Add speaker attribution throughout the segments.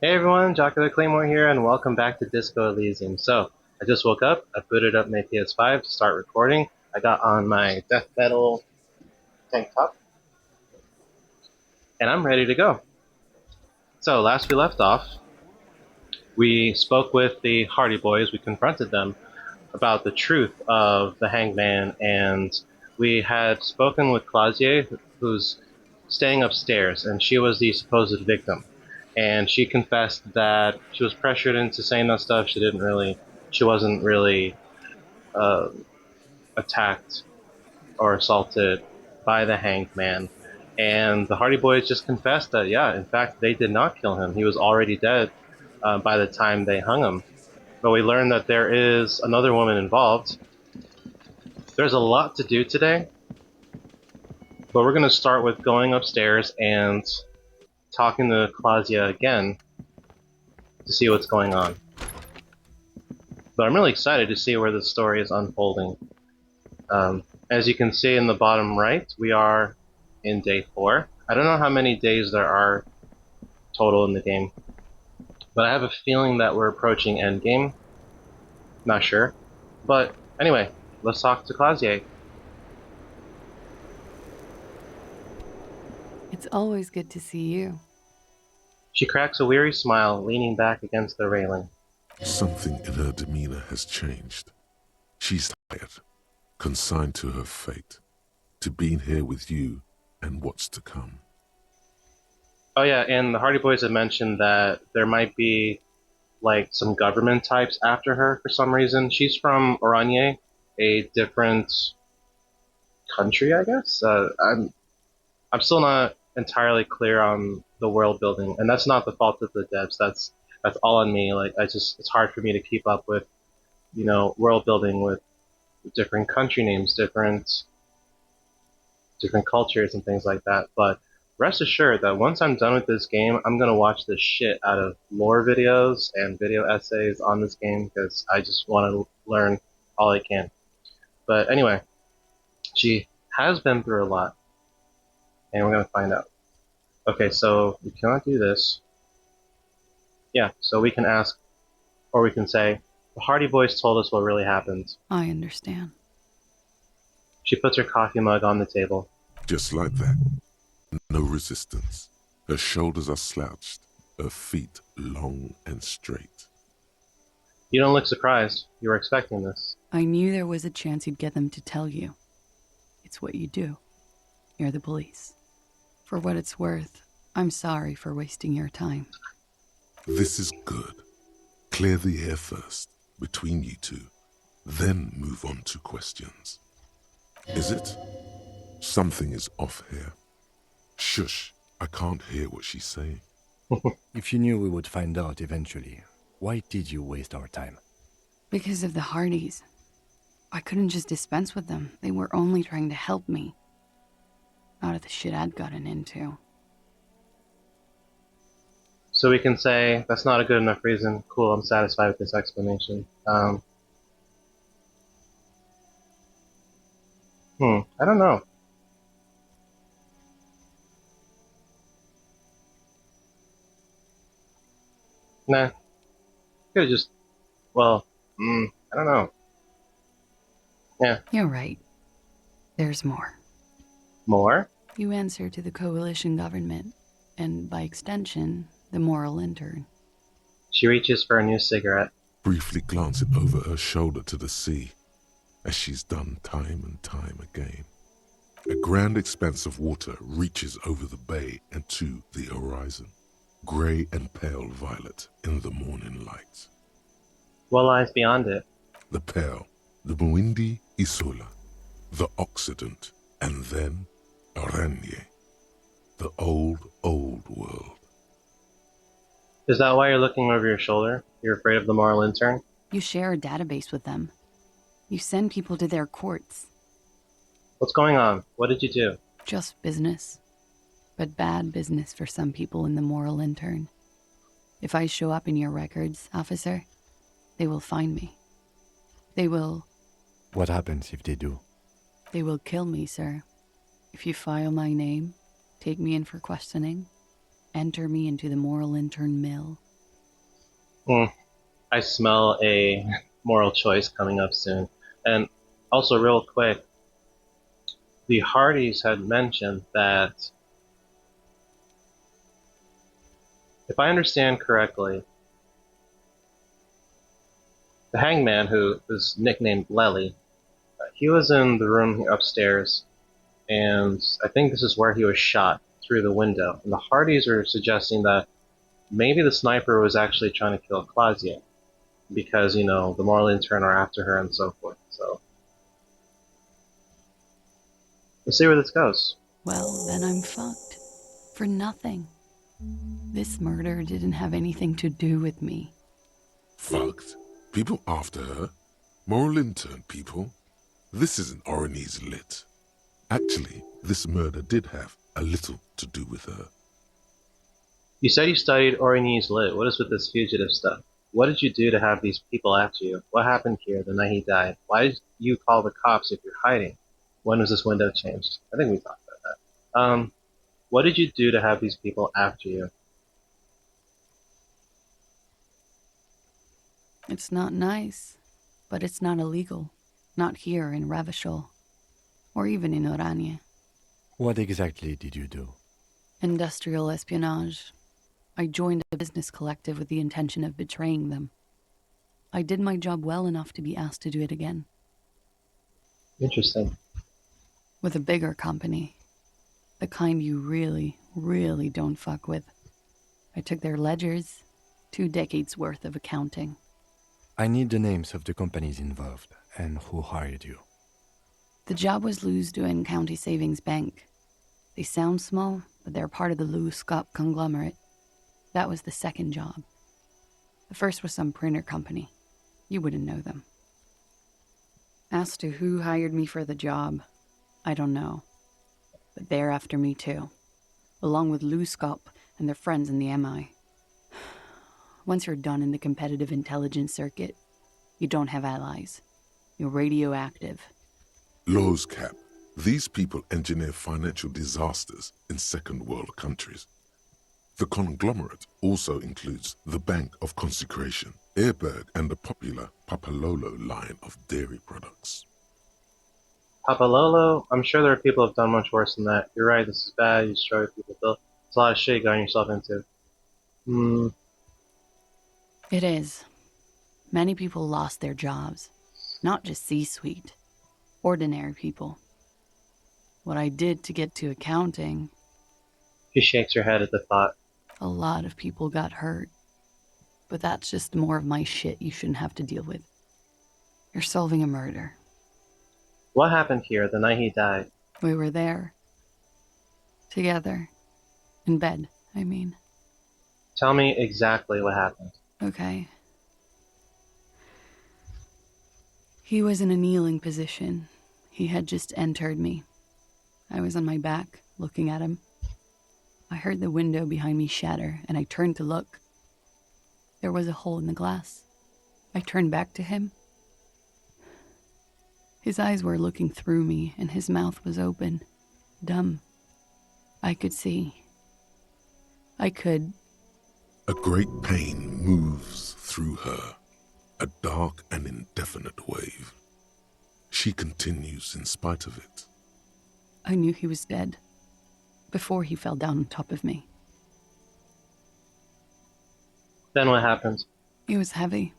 Speaker 1: Hey everyone, Jocko the Claymore here, and welcome back to Disco Elysium. So, I just woke up, I booted up my PS5 to start recording. I got on my death metal tank top, and I'm ready to go. So, last we left off, we spoke with the Hardy Boys, we confronted them about the truth of the hangman, and we had spoken with Clausier, who's staying upstairs, and she was the supposed victim. And she confessed that she was pressured into saying that stuff. She wasn't really uh, attacked or assaulted by the hanged man. And the Hardy Boys just confessed that, yeah, in fact, they did not kill him. He was already dead by the time they hung him. But we learned that there is another woman involved. There's a lot to do today, but we're going to start with going upstairs and talking to Claudia again to see what's going on. But I'm really excited to see where the story is unfolding. As you can see in the bottom right, we are in day 4. I don't know how many days there are total in the game, but I have a feeling that we're approaching endgame. Not sure. But anyway, let's talk to Claudia.
Speaker 2: It's always good to see you.
Speaker 1: She cracks a weary smile, leaning back against the railing.
Speaker 3: Something in her demeanor has changed. She's tired, consigned to her fate, to being here with you and what's to come.
Speaker 1: Oh yeah, and the Hardy Boys have mentioned that there might be like some government types after her for some reason. She's from Oranje, a different country, I guess. I'm still not entirely clear on the world building, and that's not the fault of the devs. That's all on me. Like it's hard for me to keep up with, world building with different country names, different cultures and things like that. But rest assured that once I'm done with this game, I'm gonna watch the shit out of lore videos and video essays on this game because I just want to learn all I can. But anyway, she has been through a lot, and we're gonna find out. Okay, so we cannot do this. Yeah, so we can ask, or we can say, the Hardy Boys told us what really happened.
Speaker 2: I understand.
Speaker 1: She puts her coffee mug on the table.
Speaker 3: Just like that. No resistance. Her shoulders are slouched, her feet long and straight.
Speaker 1: You don't look surprised. You were expecting this.
Speaker 2: I knew there was a chance you'd get them to tell you. It's what you do. You're the police. For what it's worth, I'm sorry for wasting your time.
Speaker 3: This is good. Clear the air first, between you two, then move on to questions. Is it? Something is off here. Shush, I can't hear what she's saying.
Speaker 4: If you knew we would find out eventually, why did you waste our time?
Speaker 2: Because of the Hardys. I couldn't just dispense with them. They were only trying to help me. Out of the shit I'd gotten into.
Speaker 1: So we can say, that's not a good enough reason. Cool, I'm satisfied with this explanation. I don't know. Nah. Could've just, well, I don't know. Yeah.
Speaker 2: You're right. There's more.
Speaker 1: More?
Speaker 2: You answer to the coalition government, and by extension, the moral intern.
Speaker 1: She reaches for a new cigarette.
Speaker 3: Briefly glancing over her shoulder to the sea, as she's done time and time again. A grand expanse of water reaches over the bay and to the horizon, grey and pale violet in the morning light.
Speaker 1: What lies beyond it?
Speaker 3: The pale, the Muindi Isola, the Occident, and then Oranje, the old, old world.
Speaker 1: Is that why you're looking over your shoulder? You're afraid of the moral intern?
Speaker 2: You share a database with them. You send people to their courts.
Speaker 1: What's going on? What did you do?
Speaker 2: Just business. But bad business for some people in the moral intern. If I show up in your records, officer, they will find me. They will...
Speaker 4: What happens if they do?
Speaker 2: They will kill me, sir. If you file my name, take me in for questioning, enter me into the moral intern mill,
Speaker 1: Mm, I smell a moral choice coming up soon. And also, real quick, the Hardys had mentioned that, if I understand correctly, the hangman, who is nicknamed Lely, he was in the room upstairs, and I think this is where he was shot through the window. And the Hardys are suggesting that maybe the sniper was actually trying to kill Claudia because, the moral intern are after her and so forth. So we'll see where this goes.
Speaker 2: Well, then I'm fucked. For nothing. This murder didn't have anything to do with me.
Speaker 3: Fucked. People after her? Moral intern people? This isn't Orionese lit. Actually, this murder did have a little to do with her.
Speaker 1: You said you studied Orionese lit. What is with this fugitive stuff? What did you do to have these people after you? What happened here the night he died? Why did you call the cops if you're hiding? When was this window changed? I think we talked about that. What did you do to have these people after you?
Speaker 2: It's not nice, but it's not illegal. Not here in Ravachol, or even in Oranje.
Speaker 4: What exactly did you do?
Speaker 2: Industrial espionage. I joined a business collective with the intention of betraying them. I did my job well enough to be asked to do it again.
Speaker 1: Interesting.
Speaker 2: With a bigger company. The kind you really, really don't fuck with. I took their ledgers, 2 decades worth of accounting.
Speaker 4: I need the names of the companies involved and who hired you.
Speaker 2: The job was Lou's doing County Savings Bank. They sound small, but they're part of the Lou Scott conglomerate. That was the second job. The first was some printer company. You wouldn't know them. As to who hired me for the job, I don't know. But they're after me too, along with Lou Scott and their friends in the MI. Once you're done in the competitive intelligence circuit, you don't have allies. You're radioactive.
Speaker 3: Lowe's cap. These people engineer financial disasters in second world countries. The conglomerate also includes the Bank of Consecration, Airberg, and the popular Papalolo line of dairy products.
Speaker 1: Papalolo, I'm sure there are people who have done much worse than that. You're right, this is bad, you destroy people. It's a lot of shit you got yourself into.
Speaker 2: It is. Many people lost their jobs. Not just C-suite. Ordinary people. What I did to get to accounting,
Speaker 1: She shakes her head at the thought.
Speaker 2: a lot of people got hurt. But that's just more of my shit you shouldn't have to deal with. You're solving a murder.
Speaker 1: What happened here the night he died?
Speaker 2: We were there. Together. In bed, I mean.
Speaker 1: Tell me exactly what happened.
Speaker 2: Okay. He was in a kneeling position. He had just entered me. I was on my back, looking at him. I heard the window behind me shatter, and I turned to look. There was a hole in the glass. I turned back to him. His eyes were looking through me, and his mouth was open, dumb. I could see. I could.
Speaker 3: A great pain moves through her, a dark and indefinite wave. She continues in spite of it.
Speaker 2: I knew he was dead. Before he fell down on top of me.
Speaker 1: Then what happened?
Speaker 2: He was heavy.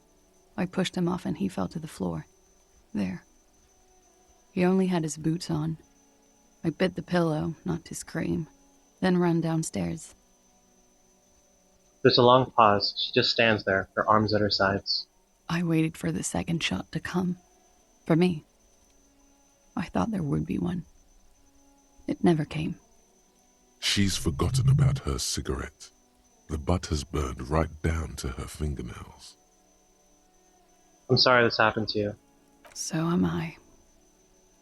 Speaker 2: I pushed him off and he fell to the floor. There. He only had his boots on. I bit the pillow, not to scream, then ran downstairs.
Speaker 1: There's a long pause. She just stands there, her arms at her sides.
Speaker 2: I waited for the second shot to come. For me. I thought there would be one. It never came.
Speaker 3: She's forgotten about her cigarette. The butt has burned right down to her fingernails.
Speaker 1: I'm sorry this happened to you.
Speaker 2: So am I.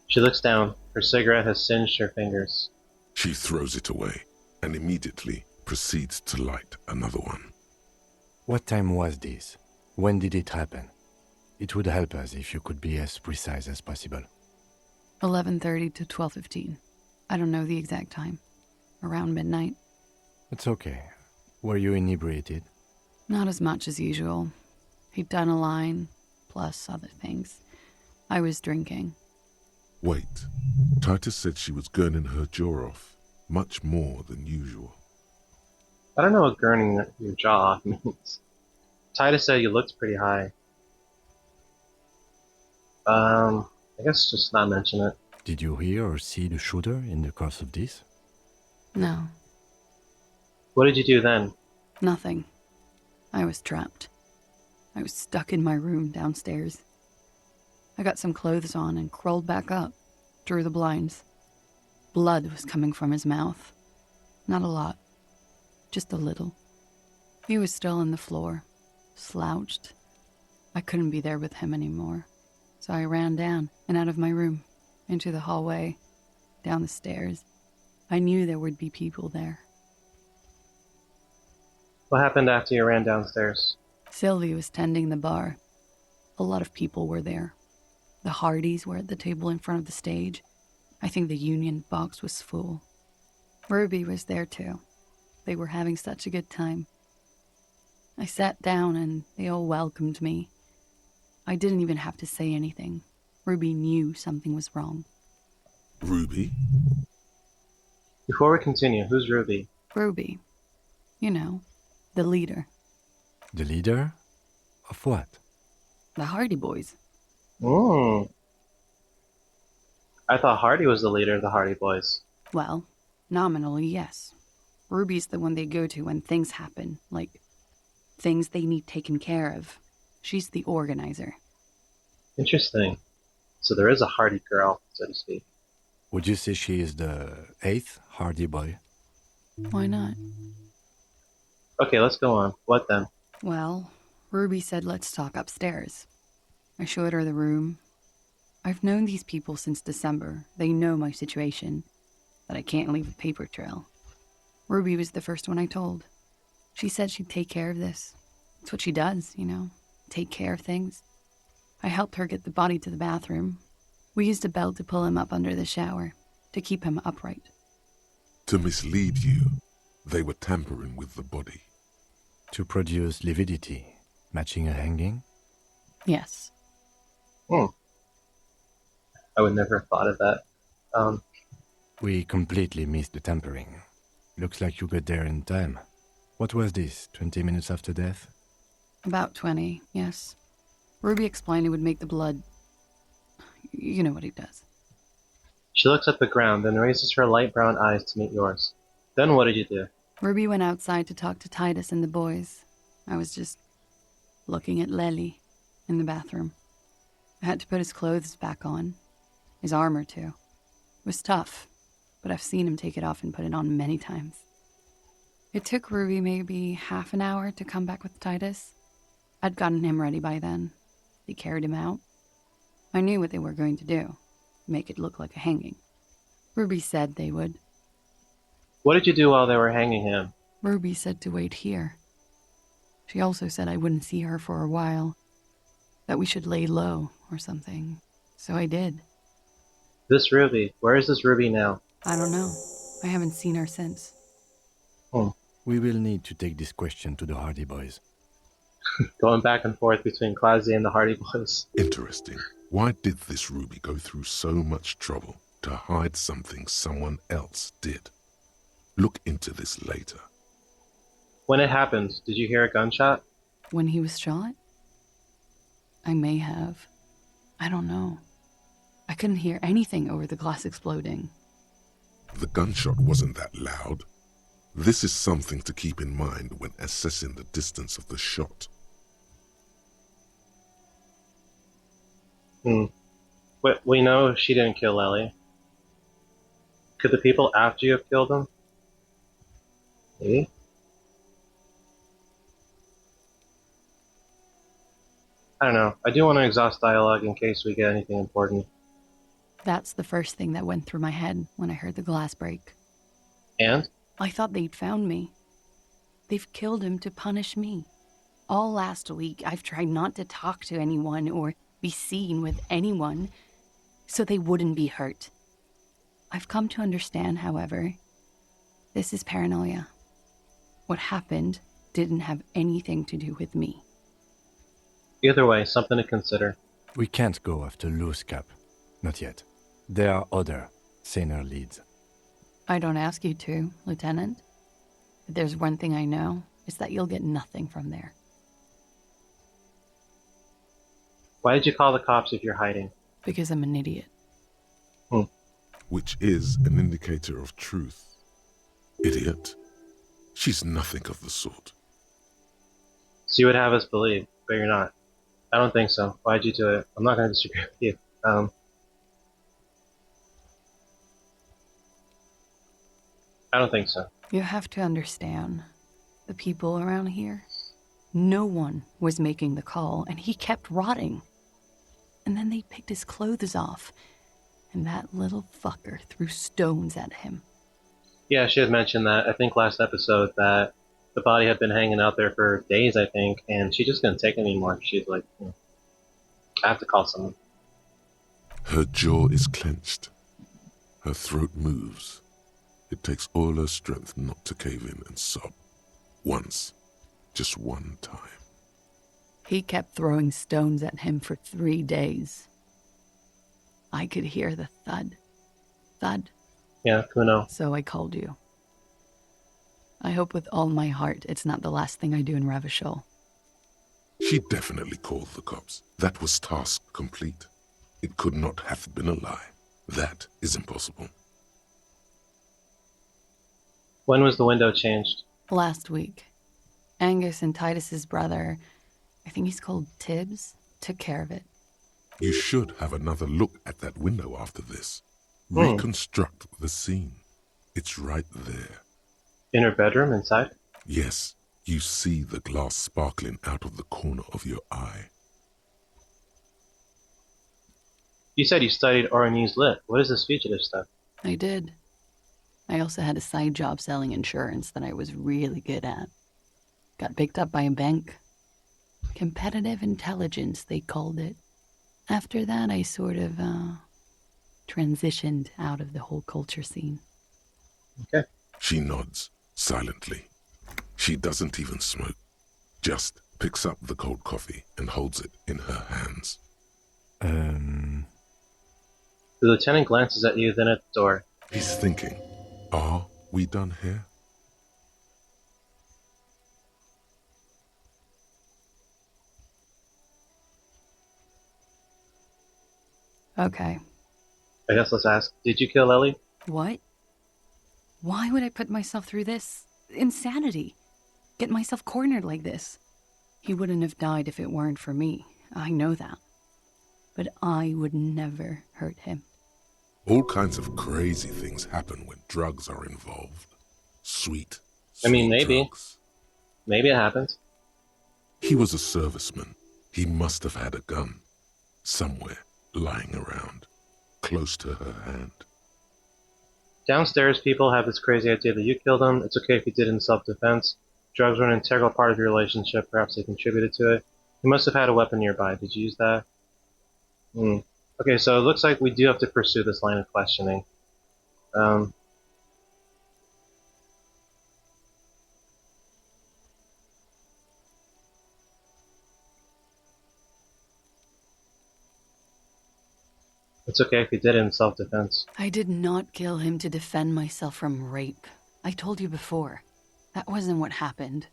Speaker 1: She looks down. Her cigarette has singed her fingers.
Speaker 3: She throws it away and immediately proceeds to light another one.
Speaker 4: What time was this? When did it happen? It would help us if you could be as precise as possible.
Speaker 2: 11:30 to 12:15. I don't know the exact time. Around midnight.
Speaker 4: It's okay. Were you inebriated?
Speaker 2: Not as much as usual. He'd done a line, plus other things. I was drinking.
Speaker 3: Wait. Titus said she was gurning her jaw off, much more than usual.
Speaker 1: I don't know what gurning your jaw off means. Titus said you looked pretty high. I guess just not mention it.
Speaker 4: Did you hear or see the shooter in the course of this?
Speaker 2: No,
Speaker 1: What did you do then?
Speaker 2: nothing. I was trapped. I was stuck in my room downstairs. I got some clothes on and crawled back up, drew the blinds. Blood was coming from his mouth. Not a lot, just a little. He was still on the floor, slouched. I couldn't be there with him anymore, so I ran down and out of my room, into the hallway, down the stairs. I knew there would be people there.
Speaker 1: What happened after you ran downstairs?
Speaker 2: Sylvie was tending the bar. A lot of people were there. The Hardys were at the table in front of the stage. I think the Union box was full. Ruby was there too. They were having such a good time. I sat down and they all welcomed me. I didn't even have to say anything. Ruby knew something was wrong.
Speaker 3: Ruby?
Speaker 1: Before we continue, who's Ruby?
Speaker 2: Ruby, you know, the leader.
Speaker 4: The leader? Of what?
Speaker 2: The Hardy Boys.
Speaker 1: I thought Hardy was the leader of the Hardy Boys.
Speaker 2: Well, nominally, yes. Ruby's the one they go to when things happen, like things they need taken care of. She's the organizer.
Speaker 1: Interesting. So there is a Hardy girl, so to speak.
Speaker 4: Would you say she is the 8th Hardy boy?
Speaker 2: Why not?
Speaker 1: Okay, let's go on. What then?
Speaker 2: Well, Ruby said let's talk upstairs. I showed her the room. I've known these people since December. They know my situation, that I can't leave a paper trail. Ruby was the first one I told. She said she'd take care of this. It's what she does, you know, take care of things. I helped her get the body to the bathroom. We used a belt to pull him up under the shower, to keep him upright.
Speaker 3: To mislead you, they were tampering with the body.
Speaker 4: To produce lividity, matching a hanging?
Speaker 2: Yes.
Speaker 1: I would never have thought of that.
Speaker 4: We completely missed the tampering. Looks like you got there in time. What was this, 20 minutes after death?
Speaker 2: About 20, yes. Ruby explained it would make the blood... You know what he does.
Speaker 1: She looks at the ground, then raises her light brown eyes to meet yours. Then what did you do?
Speaker 2: Ruby went outside to talk to Titus and the boys. I was just looking at Lely in the bathroom. I had to put his clothes back on. His armor, too. It was tough, but I've seen him take it off and put it on many times. It took Ruby maybe half an hour to come back with Titus. I'd gotten him ready by then. They carried him out. I knew what they were going to do. Make it look like a hanging. Ruby said they would.
Speaker 1: What did you do while they were hanging him?
Speaker 2: Ruby said to wait here. She also said I wouldn't see her for a while. That we should lay low or something. So I did.
Speaker 1: This Ruby. Where is this Ruby now?
Speaker 2: I don't know. I haven't seen her since.
Speaker 4: We will need to take this question to the Hardy boys.
Speaker 1: Going back and forth between Clausy and the Hardy Boys.
Speaker 3: Interesting. Why did this Ruby go through so much trouble to hide something someone else did? Look into this later.
Speaker 1: When it happened, did you hear a gunshot?
Speaker 2: When he was shot? I may have. I don't know. I couldn't hear anything over the glass exploding.
Speaker 3: The gunshot wasn't that loud. This is something to keep in mind when assessing the distance of the shot.
Speaker 1: We know she didn't kill Ellie. Could the people after you have killed him? Maybe? I don't know. I do want to exhaust dialogue in case we get anything important.
Speaker 2: That's the first thing that went through my head when I heard the glass break.
Speaker 1: And?
Speaker 2: I thought they'd found me. They've killed him to punish me. All last week, I've tried not to talk to anyone or be seen with anyone so they wouldn't be hurt. I've come to understand, however, this is paranoia. What happened didn't have anything to do with me.
Speaker 1: Either way, something to consider.
Speaker 4: We can't go after loose cap. Not yet. There are other, saner leads.
Speaker 2: I don't ask you to, Lieutenant. But there's one thing I know, is that you'll get nothing from there.
Speaker 1: Why did you call the cops if you're hiding?
Speaker 2: Because I'm an idiot.
Speaker 3: Which is an indicator of truth. Idiot. She's nothing of the sort.
Speaker 1: So you would have us believe, but you're not. I don't think so. Why'd you do it? I'm not going to disagree with you. I don't think so.
Speaker 2: You have to understand, the people around here, no one was making the call, and he kept rotting. And then they picked his clothes off, and that little fucker threw stones at him.
Speaker 1: Yeah, she had mentioned that, I think last episode, that the body had been hanging out there for days, I think, and she just couldn't take it anymore. She's like, I have to call someone.
Speaker 3: Her jaw is clenched. Her throat moves. It takes all her strength not to cave in and sob. Once. Just one time.
Speaker 2: He kept throwing stones at him for 3 days. I could hear the thud. Thud.
Speaker 1: Yeah, Kuno.
Speaker 2: So I called you. I hope with all my heart it's not the last thing I do in Ravishol.
Speaker 3: She definitely called the cops. That was task complete. It could not have been a lie. That is impossible.
Speaker 1: When was the window changed?
Speaker 2: Last week, Angus and Titus's brother, I think he's called Tibbs, took care of it.
Speaker 3: You should have another look at that window after this. Reconstruct the scene. It's right there.
Speaker 1: In her bedroom, inside?
Speaker 3: Yes, you see the glass sparkling out of the corner of your eye.
Speaker 1: You said you studied Oranese Lit. What is this fugitive stuff?
Speaker 2: I did. I also had a side job selling insurance that I was really good at. Got picked up by a bank. Competitive intelligence, they called it. After that, I sort of, transitioned out of the whole culture scene.
Speaker 1: Okay.
Speaker 3: She nods, silently. She doesn't even smoke. Just picks up the cold coffee and holds it in her hands.
Speaker 1: The lieutenant glances at you, then at the door.
Speaker 3: He's thinking, are we done here?
Speaker 2: Okay.
Speaker 1: I guess let's ask, did you kill Ellie?
Speaker 2: What? Why would I put myself through this? Insanity. Get myself cornered like this. He wouldn't have died if it weren't for me. I know that. But I would never hurt him.
Speaker 3: All kinds of crazy things happen when drugs are involved. Sweet
Speaker 1: Maybe.
Speaker 3: drugs.
Speaker 1: Maybe it happens.
Speaker 3: He was a serviceman. He must have had a gun. Somewhere, lying around, close to her hand.
Speaker 1: Downstairs, people have this crazy idea that you killed him. It's okay if you did it in self-defense. Drugs were an integral part of your relationship. Perhaps they contributed to it. You must have had a weapon nearby. Did you use that? Okay, so it looks like we do have to pursue this line of questioning. It's okay if you did it in self-defense.
Speaker 2: I did not kill him to defend myself from rape. I told you before. That wasn't what happened.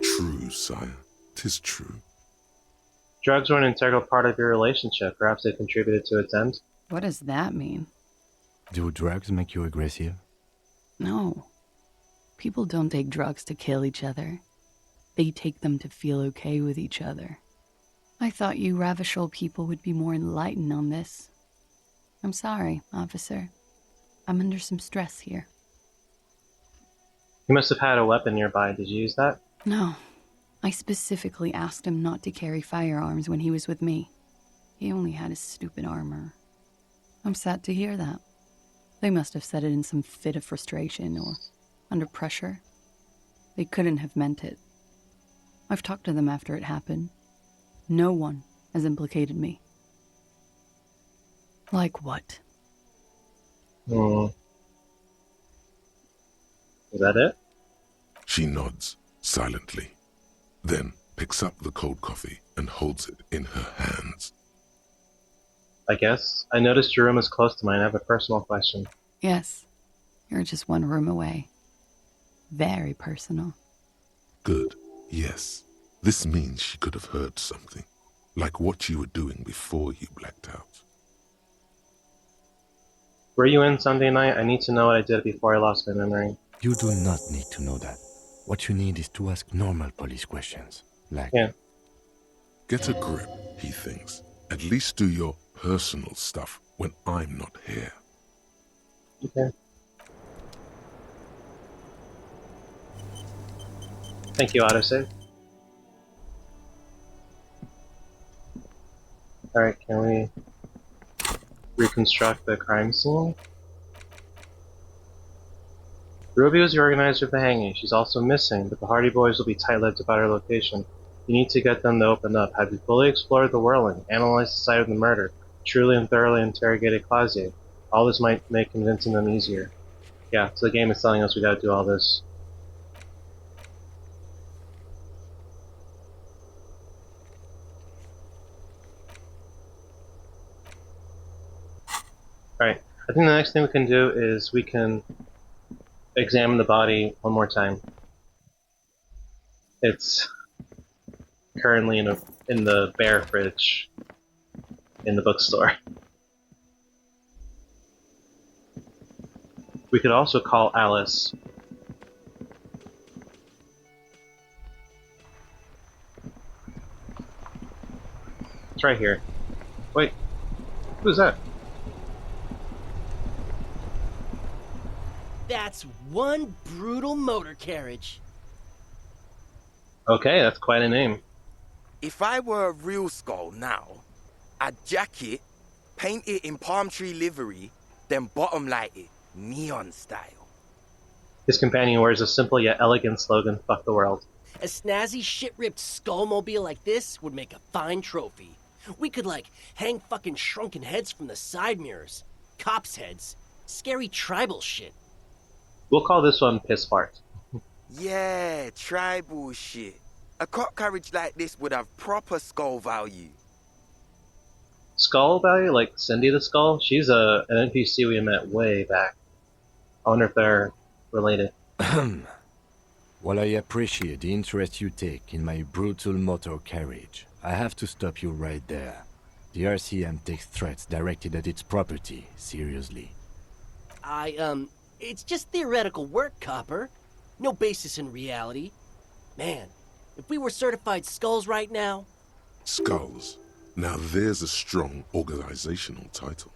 Speaker 3: True, sire. 'Tis true.
Speaker 1: Drugs were an integral part of your relationship. Perhaps they contributed to its end.
Speaker 2: What does that mean?
Speaker 4: Do drugs make you aggressive?
Speaker 2: No. People don't take drugs to kill each other. They take them to feel okay with each other. I thought you Ravishol people would be more enlightened on this. I'm sorry, officer. I'm under some stress here.
Speaker 1: You must have had a weapon nearby. Did you use that?
Speaker 2: No. I specifically asked him not to carry firearms when he was with me. He only had his stupid armor. I'm sad to hear that. They must have said it in some fit of frustration or under pressure. They couldn't have meant it. I've talked to them after it happened. No one has implicated me. Like what?
Speaker 1: Is that it?
Speaker 3: She nods, silently. Then picks up the cold coffee and holds it in her hands.
Speaker 1: I guess. I noticed your room is close to mine. I have a personal question.
Speaker 2: Yes, you're just one room away. Very personal.
Speaker 3: Good, yes. This means she could have heard something, like what you were doing before you blacked out.
Speaker 1: Were you in Sunday night? I need to know what I did before I lost my memory.
Speaker 4: You do not need to know that. What you need is to ask normal police questions, like...
Speaker 1: Yeah.
Speaker 3: Get a grip, he thinks. At least do your personal stuff when I'm not here.
Speaker 1: Okay. Thank you, autosave. Alright, can we reconstruct the crime scene? Ruby was the organizer of the hanging. She's also missing, but the Hardy Boys will be tight-lipped about her location. You need to get them to open up. Have you fully explored the whirling, analyzed the site of the murder, truly and thoroughly interrogated Clausier? All this might make convincing them easier. Yeah, so the game is telling us we gotta do all this. Alright, I think the next thing we can do is we can examine the body one more time. It's currently in the bear fridge in the bookstore. We could also call Alice. It's right here. Wait, who's that?
Speaker 5: That's one brutal motor carriage.
Speaker 1: Okay, that's quite a name.
Speaker 6: If I were a real skull now, I'd jack it, paint it in palm tree livery, then bottom light it, neon style.
Speaker 1: His companion wears a simple yet elegant slogan, "Fuck the world."
Speaker 5: A snazzy shit-ripped skullmobile like this would make a fine trophy. We could, like, hang fucking shrunken heads from the side mirrors. Cops' heads. Scary tribal shit.
Speaker 1: We'll call this one Piss Fart.
Speaker 6: Yeah, tribal shit. A cop carriage like this would have proper skull value.
Speaker 1: Skull value? Like Cindy the Skull? She's an NPC we met way back. I wonder if they're related.
Speaker 4: While I appreciate the interest you take in my brutal motor carriage, I have to stop you right there. The RCM takes threats directed at its property seriously.
Speaker 5: It's just theoretical work, Copper. No basis in reality. Man, if we were certified skulls right now...
Speaker 3: SKULLS. Now there's a strong organizational title.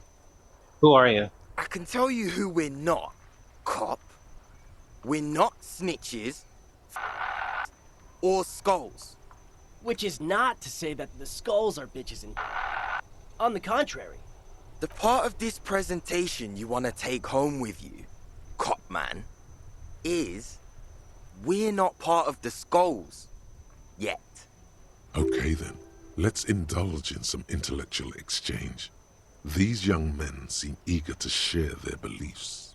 Speaker 1: Who are you?
Speaker 6: I can tell you who we're not. Cop. We're not snitches. Or skulls.
Speaker 5: Which is not to say that the skulls are bitches and... On the contrary.
Speaker 6: The part of this presentation you want to take home with you, Cop Man, is we're not part of the skulls. Yet.
Speaker 3: Okay then, let's indulge in some intellectual exchange. These young men seem eager to share their beliefs.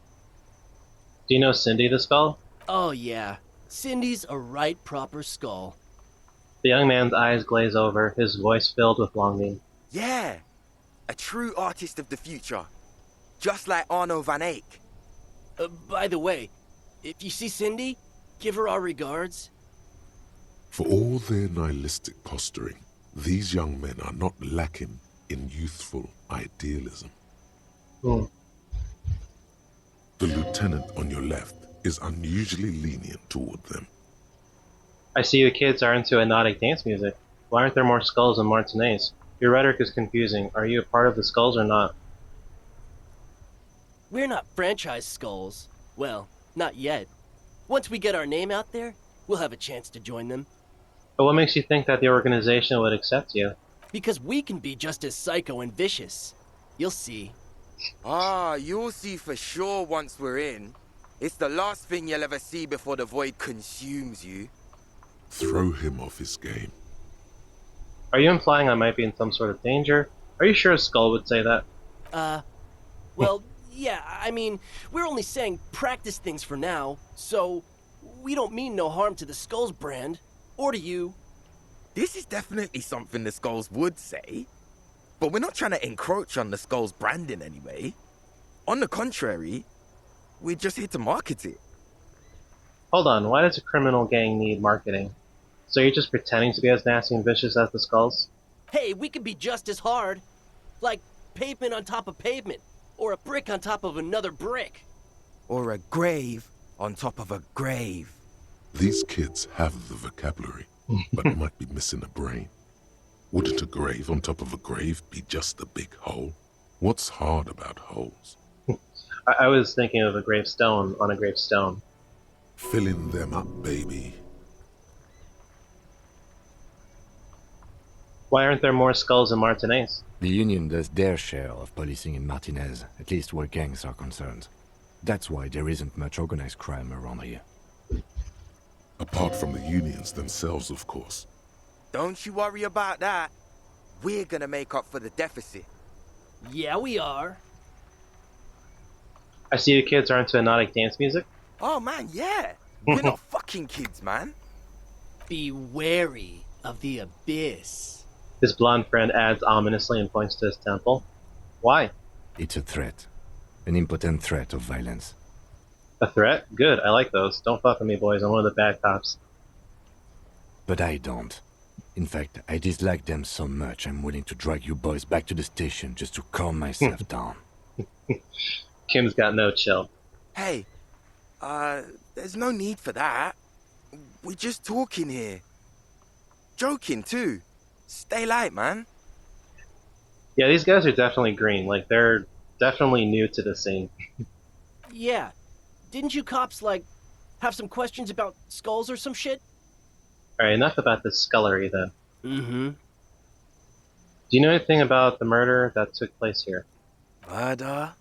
Speaker 1: Do you know Cindy the Skull?
Speaker 5: Oh yeah, Cindy's a right proper skull.
Speaker 1: The young man's eyes glaze over, his voice filled with longing.
Speaker 6: Yeah. A true artist of the future. Just like Arno van Eyck.
Speaker 5: By the way, if you see Cindy, give her our regards.
Speaker 3: For all their nihilistic posturing, these young men are not lacking in youthful idealism.
Speaker 1: Hmm.
Speaker 3: The lieutenant on your left is unusually lenient toward them.
Speaker 1: I see you kids are into hypnotic dance music. Why aren't there more skulls in Martinez? Your rhetoric is confusing. Are you a part of the skulls or not?
Speaker 5: We're not franchise skulls. Well, not yet. Once we get our name out there, we'll have a chance to join them.
Speaker 1: But what makes you think that the organization would accept you?
Speaker 5: Because we can be just as psycho and vicious. You'll see.
Speaker 6: Ah, you'll see for sure once we're in. It's the last thing you'll ever see before the void consumes you.
Speaker 3: Throw him off his game.
Speaker 1: Are you implying I might be in some sort of danger? Are you sure a skull would say that?
Speaker 5: Well, yeah, I mean, we're only saying practice things for now, so we don't mean no harm to the Skulls brand, or to you.
Speaker 6: This is definitely something the Skulls would say, but we're not trying to encroach on the Skulls branding anyway. On the contrary, we're just here to market it.
Speaker 1: Hold on, why does a criminal gang need marketing? So you're just pretending to be as nasty and vicious as the Skulls?
Speaker 5: Hey, we could be just as hard. Like pavement on top of pavement, or a brick on top of another brick.
Speaker 6: Or a grave on top of a grave.
Speaker 3: These kids have the vocabulary, but might be missing a brain. Wouldn't a grave on top of a grave be just a big hole? What's hard about holes?
Speaker 1: I was thinking of a gravestone on a gravestone.
Speaker 3: Filling them up, baby.
Speaker 1: Why aren't there more Skulls in Martinez?
Speaker 4: The Union does their share of policing in Martinez, at least where gangs are concerned. That's why there isn't much organized crime around here.
Speaker 3: Apart from the unions themselves, of course.
Speaker 6: Don't you worry about that. We're gonna make up for the deficit.
Speaker 5: Yeah, we are.
Speaker 1: I see you kids are into hypnotic dance music.
Speaker 6: Oh man, yeah. We're not fucking kids, man.
Speaker 5: Be wary of the abyss.
Speaker 1: His blonde friend adds ominously and points to his temple. Why?
Speaker 4: It's a threat. An impotent threat of violence.
Speaker 1: A threat? Good, I like those. Don't fuck with me, boys. I'm one of the bad cops.
Speaker 4: But I don't. In fact, I dislike them so much I'm willing to drag you boys back to the station just to calm myself down.
Speaker 1: Kim's got no chill.
Speaker 6: Hey, there's no need for that. We're just talking here. Joking too. Stay light, man.
Speaker 1: Yeah, these guys are definitely green. Like, they're definitely new to the scene.
Speaker 5: Yeah. Didn't you cops, like, have some questions about skulls or some shit?
Speaker 1: Alright, enough about this scullery then.
Speaker 5: Mm-hmm.
Speaker 1: Do you know anything about the murder that took place here?
Speaker 6: Murder?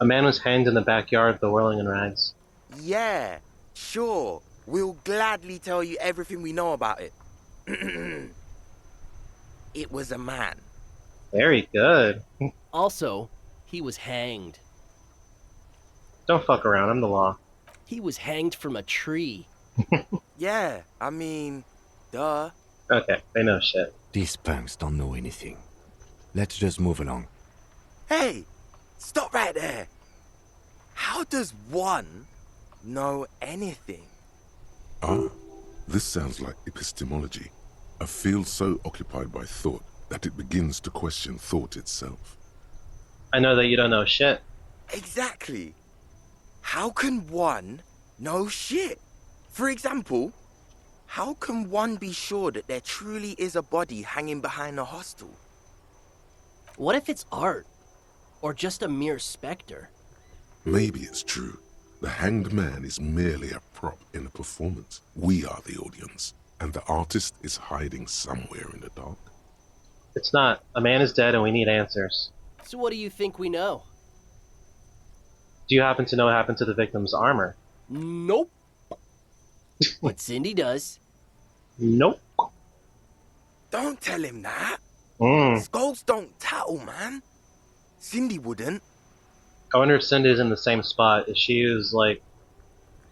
Speaker 1: A man was hanged in the backyard of the Whirling and Rags.
Speaker 6: Yeah, sure. We'll gladly tell you everything we know about it. It was a man.
Speaker 1: Very good.
Speaker 5: Also, he was hanged.
Speaker 1: Don't fuck around, I'm the law.
Speaker 5: He was hanged from a tree.
Speaker 6: Yeah, I mean, duh.
Speaker 1: Okay, they know shit.
Speaker 4: These punks don't know anything. Let's just move along.
Speaker 6: Hey, stop right there. How does one know anything?
Speaker 3: Ah, this sounds like epistemology. A field so occupied by thought that it begins to question thought itself.
Speaker 1: I know that you don't know shit.
Speaker 6: Exactly. How can one know shit? For example, how can one be sure that there truly is a body hanging behind a hostel?
Speaker 5: What if it's art? Or just a mere specter?
Speaker 3: Maybe it's true. The hanged man is merely a prop in a performance. We are the audience, and the artist is hiding somewhere in the dark.
Speaker 1: It's not. A man is dead and we need answers.
Speaker 5: So what do you think we know?
Speaker 1: Do you happen to know what happened to the victim's armor?
Speaker 5: Nope. But Cindy does.
Speaker 1: Nope.
Speaker 6: Don't tell him that.
Speaker 1: Mm.
Speaker 6: Skulls don't tattle, man. Cindy wouldn't.
Speaker 1: I wonder if Cindy's in the same spot. If she was, like,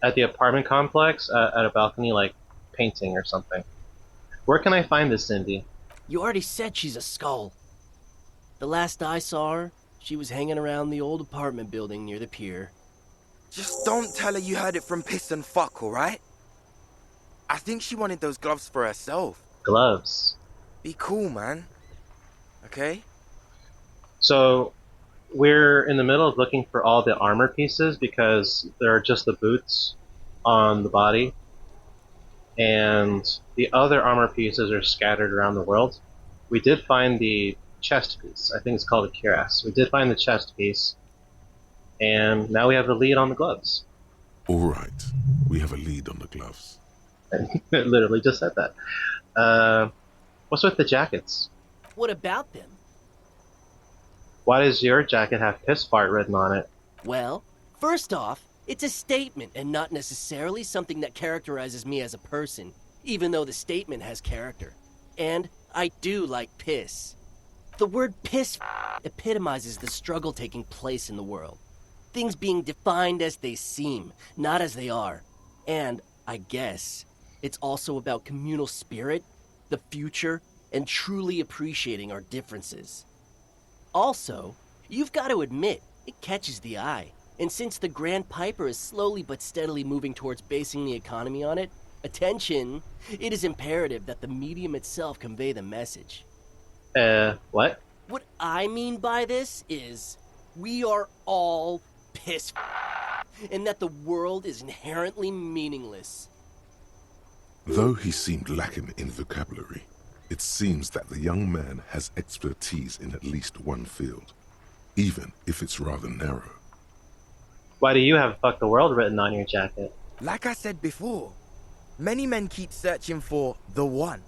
Speaker 1: at the apartment complex, at a balcony, like, painting or something. Where can I find this Cindy?
Speaker 5: You already said she's a skull. The last I saw her, she was hanging around the old apartment building near the pier.
Speaker 6: Just don't tell her you heard it from Piss and Fuck, alright? I think she wanted those gloves for herself.
Speaker 1: Gloves.
Speaker 6: Be cool, man. Okay?
Speaker 1: So, we're in the middle of looking for all the armor pieces because there are just the boots on the body. And the other armor pieces are scattered around the world. We did find the chest piece. I think it's called a cuirass. We did find the chest piece. And now we have the lead on the gloves.
Speaker 3: All right, we have a lead on the gloves.
Speaker 1: It literally just said that. What's with the jackets?
Speaker 5: What about them?
Speaker 1: Why does your jacket have piss fart written on it?
Speaker 5: Well, first off, it's a statement and not necessarily something that characterizes me as a person, even though the statement has character. And I do like piss. The word piss epitomizes the struggle taking place in the world. Things being defined as they seem, not as they are. And, I guess, it's also about communal spirit the future, and truly appreciating our differences. Also, you've got to admit, it catches the eye. And since the Grand Piper is slowly but steadily moving towards basing the economy on it, attention, it is imperative that the medium itself convey the message.
Speaker 1: What?
Speaker 5: What I mean by this is, we are all pissed, and that the world is inherently meaningless.
Speaker 3: Though he seemed lacking in vocabulary, it seems that the young man has expertise in at least one field, even if it's rather narrow.
Speaker 1: Why do you have "fuck the world" written on your jacket?
Speaker 6: Like I said before, many men keep searching for the one,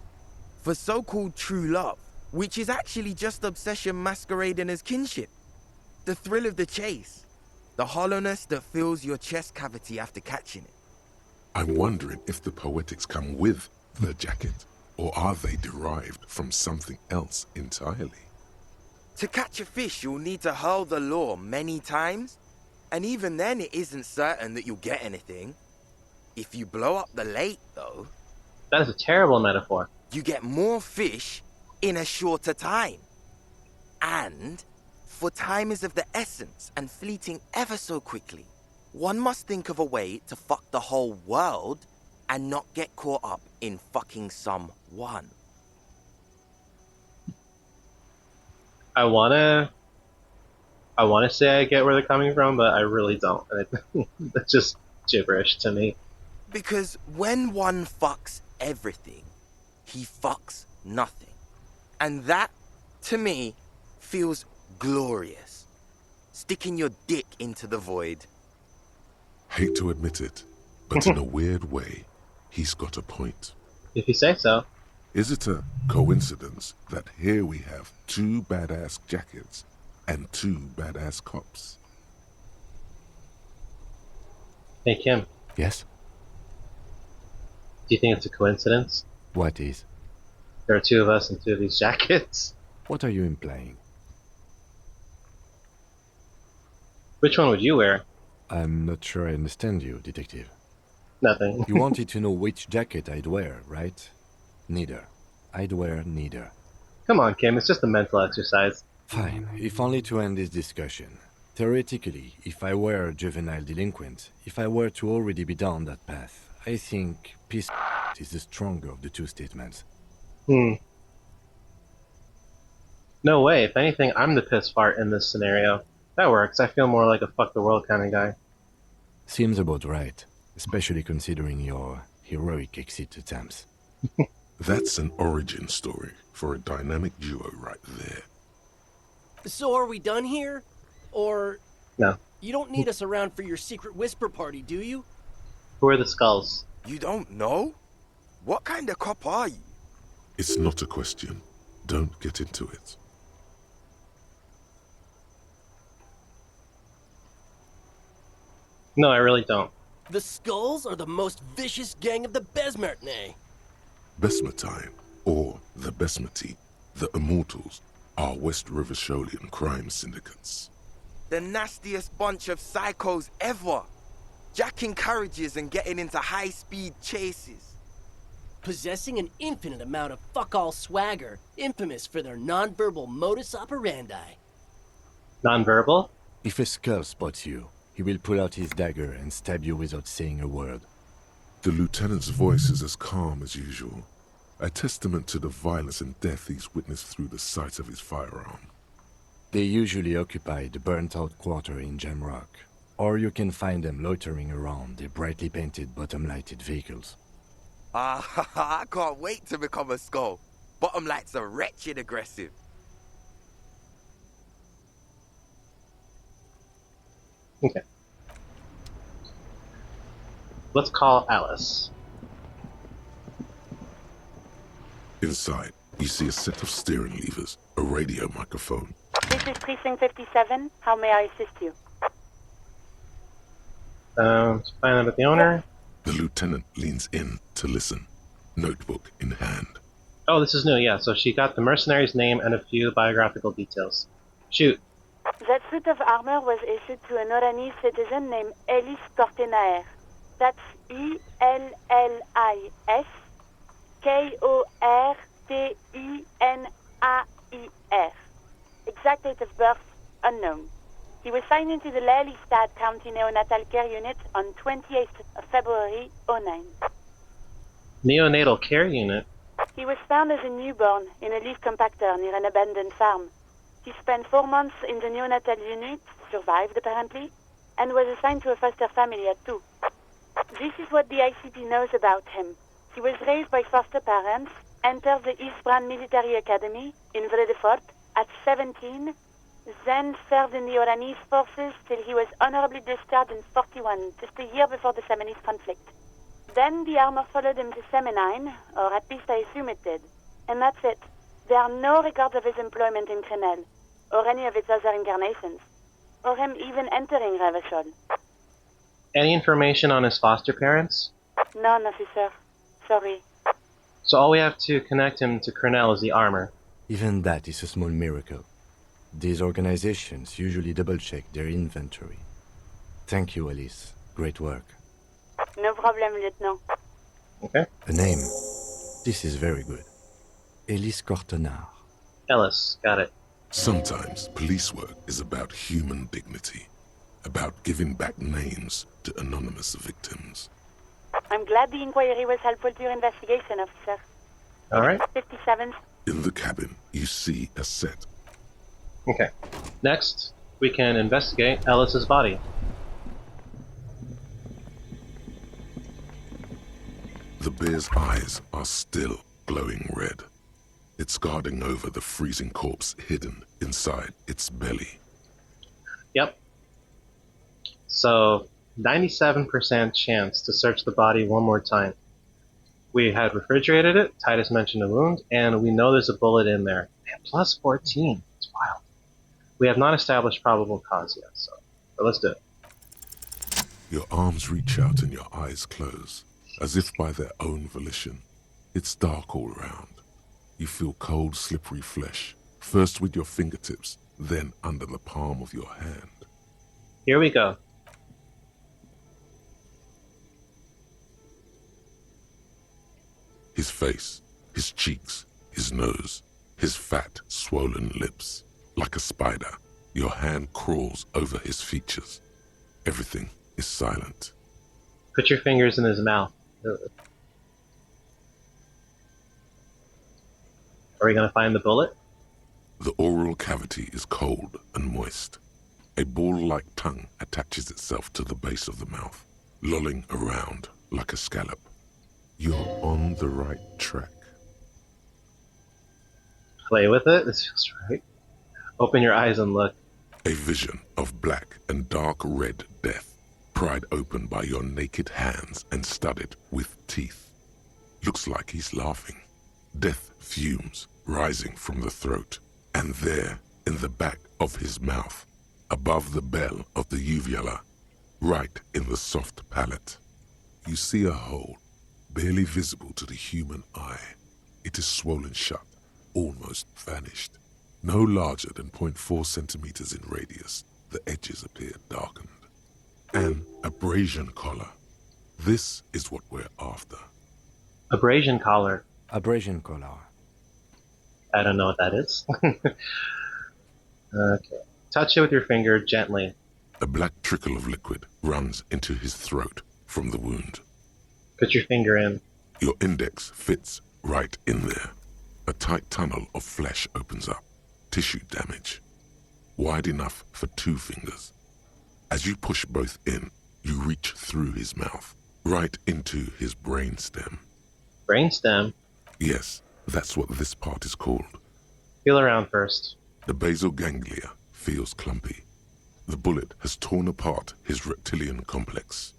Speaker 6: for so-called true love, which is actually just obsession masquerading as kinship. The thrill of the chase, the hollowness that fills your chest cavity after catching it.
Speaker 3: I'm wondering if the poetics come with the jacket, or are they derived from something else entirely?
Speaker 6: To catch a fish, you'll need to hurl the lure many times, and even then it isn't certain that you'll get anything. If you blow up the lake, though,
Speaker 1: That is a terrible metaphor.
Speaker 6: you get more fish in a shorter time. And, for time is of the essence and fleeting ever so quickly, one must think of a way to fuck the whole world and not get caught up in fucking someone.
Speaker 1: I wanna say I get where they're coming from, but I really don't. And it's just gibberish to me.
Speaker 6: Because when one fucks everything, he fucks nothing. And that, to me, feels glorious. Sticking your dick into the void.
Speaker 3: Hate to admit it, but in a weird way, he's got a point.
Speaker 1: If you say so.
Speaker 3: Is it a coincidence that here we have two badass jackets and two badass cops?
Speaker 1: Hey Kim,
Speaker 4: Yes?
Speaker 1: do you think it's a coincidence?
Speaker 4: What is?
Speaker 1: There are two of us in two of these jackets.
Speaker 4: What are you implying?
Speaker 1: Which one would you wear?
Speaker 4: I'm not sure I understand you, detective.
Speaker 1: Nothing.
Speaker 4: You wanted to know which jacket I'd wear, right? Neither. I'd wear neither.
Speaker 1: Come on, Kim, it's just a mental exercise.
Speaker 4: Fine, if only to end this discussion. Theoretically, if I were a juvenile delinquent, if I were to already be down that path, I think peace is the stronger of the two statements.
Speaker 1: No way, if anything, I'm the piss fart in this scenario. That works, I feel more like a fuck the world kind of guy.
Speaker 4: Seems about right, especially considering your heroic exit attempts.
Speaker 3: That's an origin story for a dynamic duo right there.
Speaker 5: So are we done here? Or...
Speaker 1: No.
Speaker 5: You don't need us around for your secret whisper party, do you?
Speaker 1: Who are the skulls?
Speaker 6: You don't know? What kind of cop are you?
Speaker 3: It's not a question. Don't get into it.
Speaker 1: No, I really don't.
Speaker 5: The Skulls are the most vicious gang of the Besmertne.
Speaker 3: Besmatine, or the Besmati, the Immortals, are West River Sholian crime syndicates.
Speaker 6: The nastiest bunch of psychos ever. Jacking carriages and getting into high-speed chases.
Speaker 5: Possessing an infinite amount of fuck-all swagger, infamous for their non-verbal modus operandi.
Speaker 1: Non-verbal?
Speaker 4: If a skull spots you, he will pull out his dagger and stab you without saying a word.
Speaker 3: The lieutenant's voice is as calm as usual, a testament to the violence and death he's witnessed through the sight of his firearm.
Speaker 4: They usually occupy the burnt-out quarter in Jamrock, or you can find them loitering around their brightly painted bottom-lighted vehicles.
Speaker 6: I can't wait to become a skull. Bottom lights are wretched aggressive.
Speaker 1: Okay. Let's call Alice.
Speaker 3: Inside, you see a set of steering levers, a radio microphone.
Speaker 7: This is Precinct 57. How may I assist you?
Speaker 1: Let's find out about the owner.
Speaker 3: The lieutenant leans in to listen, notebook in hand.
Speaker 1: Oh, this is new, yeah. So she got the mercenary's name and a few biographical details. Shoot.
Speaker 7: That suit of armor was issued to an Oranese citizen named Ellis Kortenaer. That's T-I-N-A-I-R. Exact date of birth, unknown. He was signed into the Lelystad County Neonatal Care Unit on 28th of February, '09.
Speaker 1: Neonatal care unit?
Speaker 7: He was found as a newborn in a leaf compactor near an abandoned farm. He spent 4 months in the neonatal unit, survived apparently, and was assigned to a foster family at 2. This is what the ICP knows about him. He was raised by foster parents, entered the Eastbrand Military Academy in Vredefort at 17, then served in the Oranese forces till he was honorably discharged in 41, just a year before the Seminole conflict. Then the armor followed him to Seminine, or at least I assume it did. And that's it. There are no records of his employment in Crenel, or any of its other incarnations, or him even entering Revachol.
Speaker 1: Any information on his foster parents?
Speaker 7: None, officer. Sorry.
Speaker 1: So all we have to connect him to Cornell is the armor.
Speaker 4: Even that is a small miracle. These organizations usually double-check their inventory. Thank you, Alice. Great work.
Speaker 7: No problem, Lieutenant.
Speaker 1: Okay.
Speaker 4: A name. This is very good. Elise Cortenard.
Speaker 1: Ellis, got it.
Speaker 3: Sometimes police work is about human dignity, about giving back names to anonymous victims.
Speaker 7: I'm glad the inquiry was helpful to your investigation, officer.
Speaker 1: All right.
Speaker 7: 57th.
Speaker 3: In the cabin, you see a set.
Speaker 1: Okay. Next, we can investigate Ellis's body.
Speaker 3: The bear's eyes are still glowing red. It's guarding over the freezing corpse hidden inside its belly.
Speaker 1: Yep. So, 97% chance to search the body one more time. We had refrigerated it, Titus mentioned a wound, and we know there's a bullet in there. Man, plus 14. It's wild. We have not established probable cause yet, but let's do it.
Speaker 3: Your arms reach out and your eyes close, as if by their own volition. It's dark all around. You feel cold, slippery flesh, first with your fingertips, then under the palm of your hand.
Speaker 1: Here we go.
Speaker 3: His face, his cheeks, his nose, his fat, swollen lips. Like a spider, your hand crawls over his features. Everything is silent.
Speaker 1: Put your fingers in his mouth. Are we going to find the bullet?
Speaker 3: The oral cavity is cold and moist. A ball-like tongue attaches itself to the base of the mouth, lolling around like a scallop. You're on the right track.
Speaker 1: Play with it. This feels right. Open your eyes and look.
Speaker 3: A vision of black and dark red death, pried open by your naked hands and studded with teeth. Looks like he's laughing. Death fumes rising from the throat, and there, in the back of his mouth, above the bell of the uvula, right in the soft palate, you see a hole, barely visible to the human eye. It is swollen shut, almost vanished. No larger than 0.4 centimeters in radius, the edges appear darkened. An abrasion collar. This is what we're after.
Speaker 1: Abrasion collar.
Speaker 4: Abrasion collar.
Speaker 1: I don't know what that is. Okay. Touch it with your finger gently.
Speaker 3: A black trickle of liquid runs into his throat from the wound.
Speaker 1: Put your finger in.
Speaker 3: Your index fits right in there. A tight tunnel of flesh opens up. Tissue damage. Wide enough for 2 fingers. As you push both in, you reach through his mouth, right into his brainstem.
Speaker 1: Brainstem?
Speaker 3: Yes, that's what this part is called.
Speaker 1: Feel around first.
Speaker 3: The basal ganglia feels clumpy. The bullet has torn apart his reptilian complex.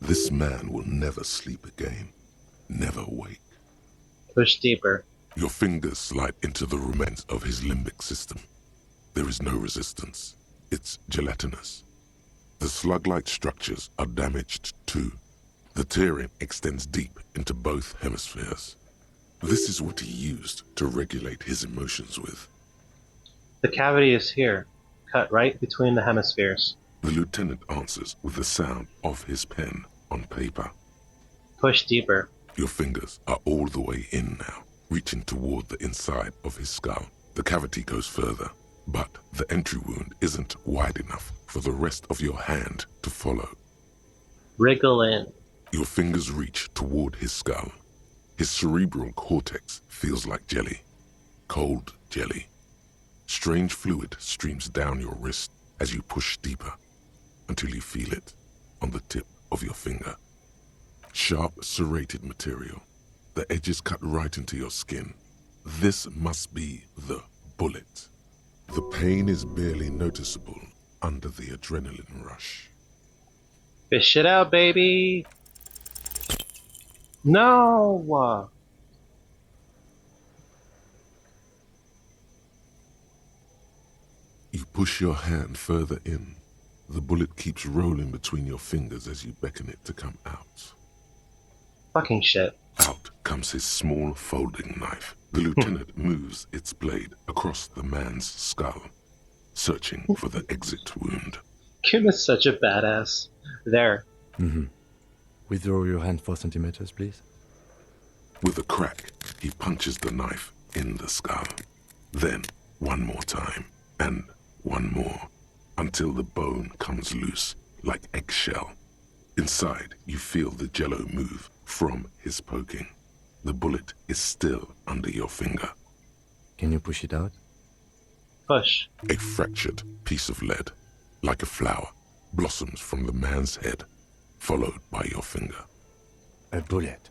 Speaker 3: This man will never sleep again. Never wake.
Speaker 1: Push deeper.
Speaker 3: Your fingers slide into the remains of his limbic system. There is no resistance. It's gelatinous. The slug-like structures are damaged too. The tearing extends deep into both hemispheres. This is what he used to regulate his emotions with.
Speaker 1: The cavity is here, cut right between the hemispheres.
Speaker 3: The lieutenant answers with the sound of his pen on paper.
Speaker 1: Push deeper.
Speaker 3: Your fingers are all the way in now. reaching toward the inside of his skull. The cavity goes further, but the entry wound isn't wide enough for the rest of your hand to follow.
Speaker 1: Wriggle in.
Speaker 3: Your fingers reach toward his skull. His cerebral cortex feels like jelly. Cold jelly. Strange fluid streams down your wrist as you push deeper until you feel it on the tip of your finger. Sharp, serrated material. The edges cut right into your skin. This must be the bullet. The pain is barely noticeable under the adrenaline rush.
Speaker 1: Fish it out, baby! No!
Speaker 3: You push your hand further in. The bullet keeps rolling between your fingers as you beckon it to come out.
Speaker 1: Fucking shit.
Speaker 3: Out comes his small folding knife. The lieutenant moves its blade across the man's skull, searching for the exit wound.
Speaker 1: Kim is such a badass. There.
Speaker 4: Withdraw your hand 4 centimeters, please.
Speaker 3: With a crack, he punches the knife in the skull. Then, one more time, and one more, until the bone comes loose, like eggshell. Inside, you feel the jello move from his poking. The bullet is still under your finger.
Speaker 4: Can you push it out?
Speaker 1: Push.
Speaker 3: A fractured piece of lead, like a flower, blossoms from the man's head, followed by your finger.
Speaker 4: A bullet.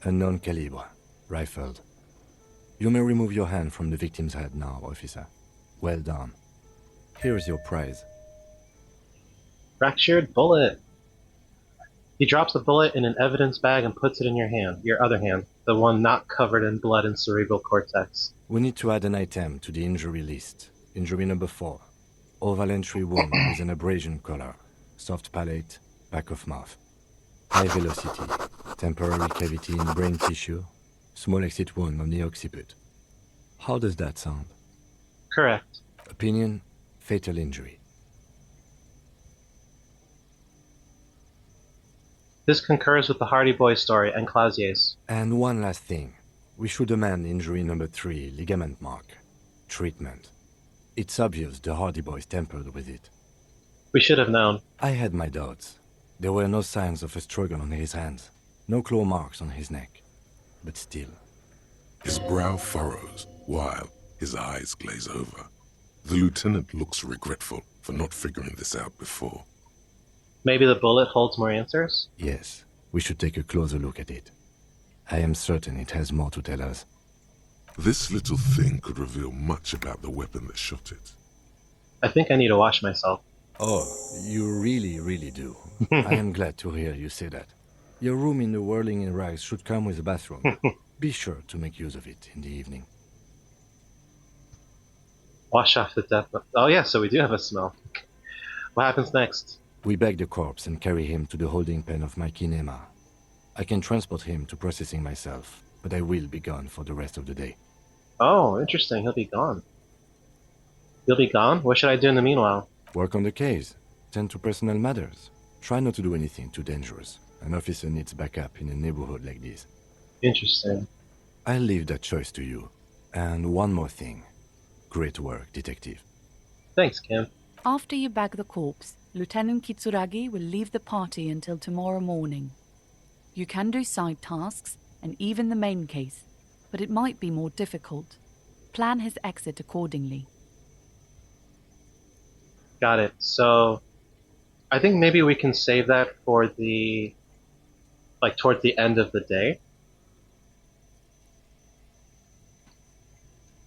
Speaker 4: Unknown caliber. Rifled. You may remove your hand from the victim's head now, officer. Well done. Here is your prize.
Speaker 1: Fractured bullet. He drops the bullet in an evidence bag and puts it in your hand, your other hand, the one not covered in blood and cerebral cortex.
Speaker 4: We need to add an item to the injury list. Injury number 4. Oval entry wound with an abrasion color. Soft palate, back of mouth. High velocity. Temporary cavity in brain tissue. Small exit wound on the occiput. How does that sound?
Speaker 1: Correct.
Speaker 4: Opinion, fatal injury.
Speaker 1: This concurs with the Hardy Boy story and Clausier's.
Speaker 4: And one last thing. We should amend injury number 3, ligament mark. Treatment. It's obvious the Hardy Boys tampered with it.
Speaker 1: We should have known.
Speaker 4: I had my doubts. There were no signs of a struggle on his hands. No claw marks on his neck. But still.
Speaker 3: His brow furrows, while his eyes glaze over. The lieutenant looks regretful for not figuring this out before.
Speaker 1: Maybe the bullet holds more answers?
Speaker 4: Yes, we should take a closer look at it. I am certain it has more to tell us.
Speaker 3: This little thing could reveal much about the weapon that shot it.
Speaker 1: I think I need to wash myself.
Speaker 4: Oh, you really do. I am glad to hear you say that. Your room in the Whirling in Rags should come with a bathroom. Be sure to make use of it in the evening.
Speaker 1: Wash off the death. Oh yeah, so we do have a smell. What happens next?
Speaker 4: We bag the corpse and carry him to the holding pen of my kinema. I can transport him to processing myself, but I will be gone for the rest of the day.
Speaker 1: Oh, interesting. He'll be gone. He'll be gone? What should I do in the meanwhile?
Speaker 4: Work on the case. Tend to personal matters. Try not to do anything too dangerous. An officer needs backup in a neighborhood like this.
Speaker 1: Interesting.
Speaker 4: I'll leave that choice to you. And one more thing. Great work, detective.
Speaker 1: Thanks, Kim.
Speaker 2: After you bag the corpse, Lieutenant Kitsuragi will leave the party until tomorrow morning. You can do side tasks and even the main case, but it might be more difficult. Plan his exit accordingly.
Speaker 1: Got it. So, I think maybe we can save that for the, like, towards the end of the day.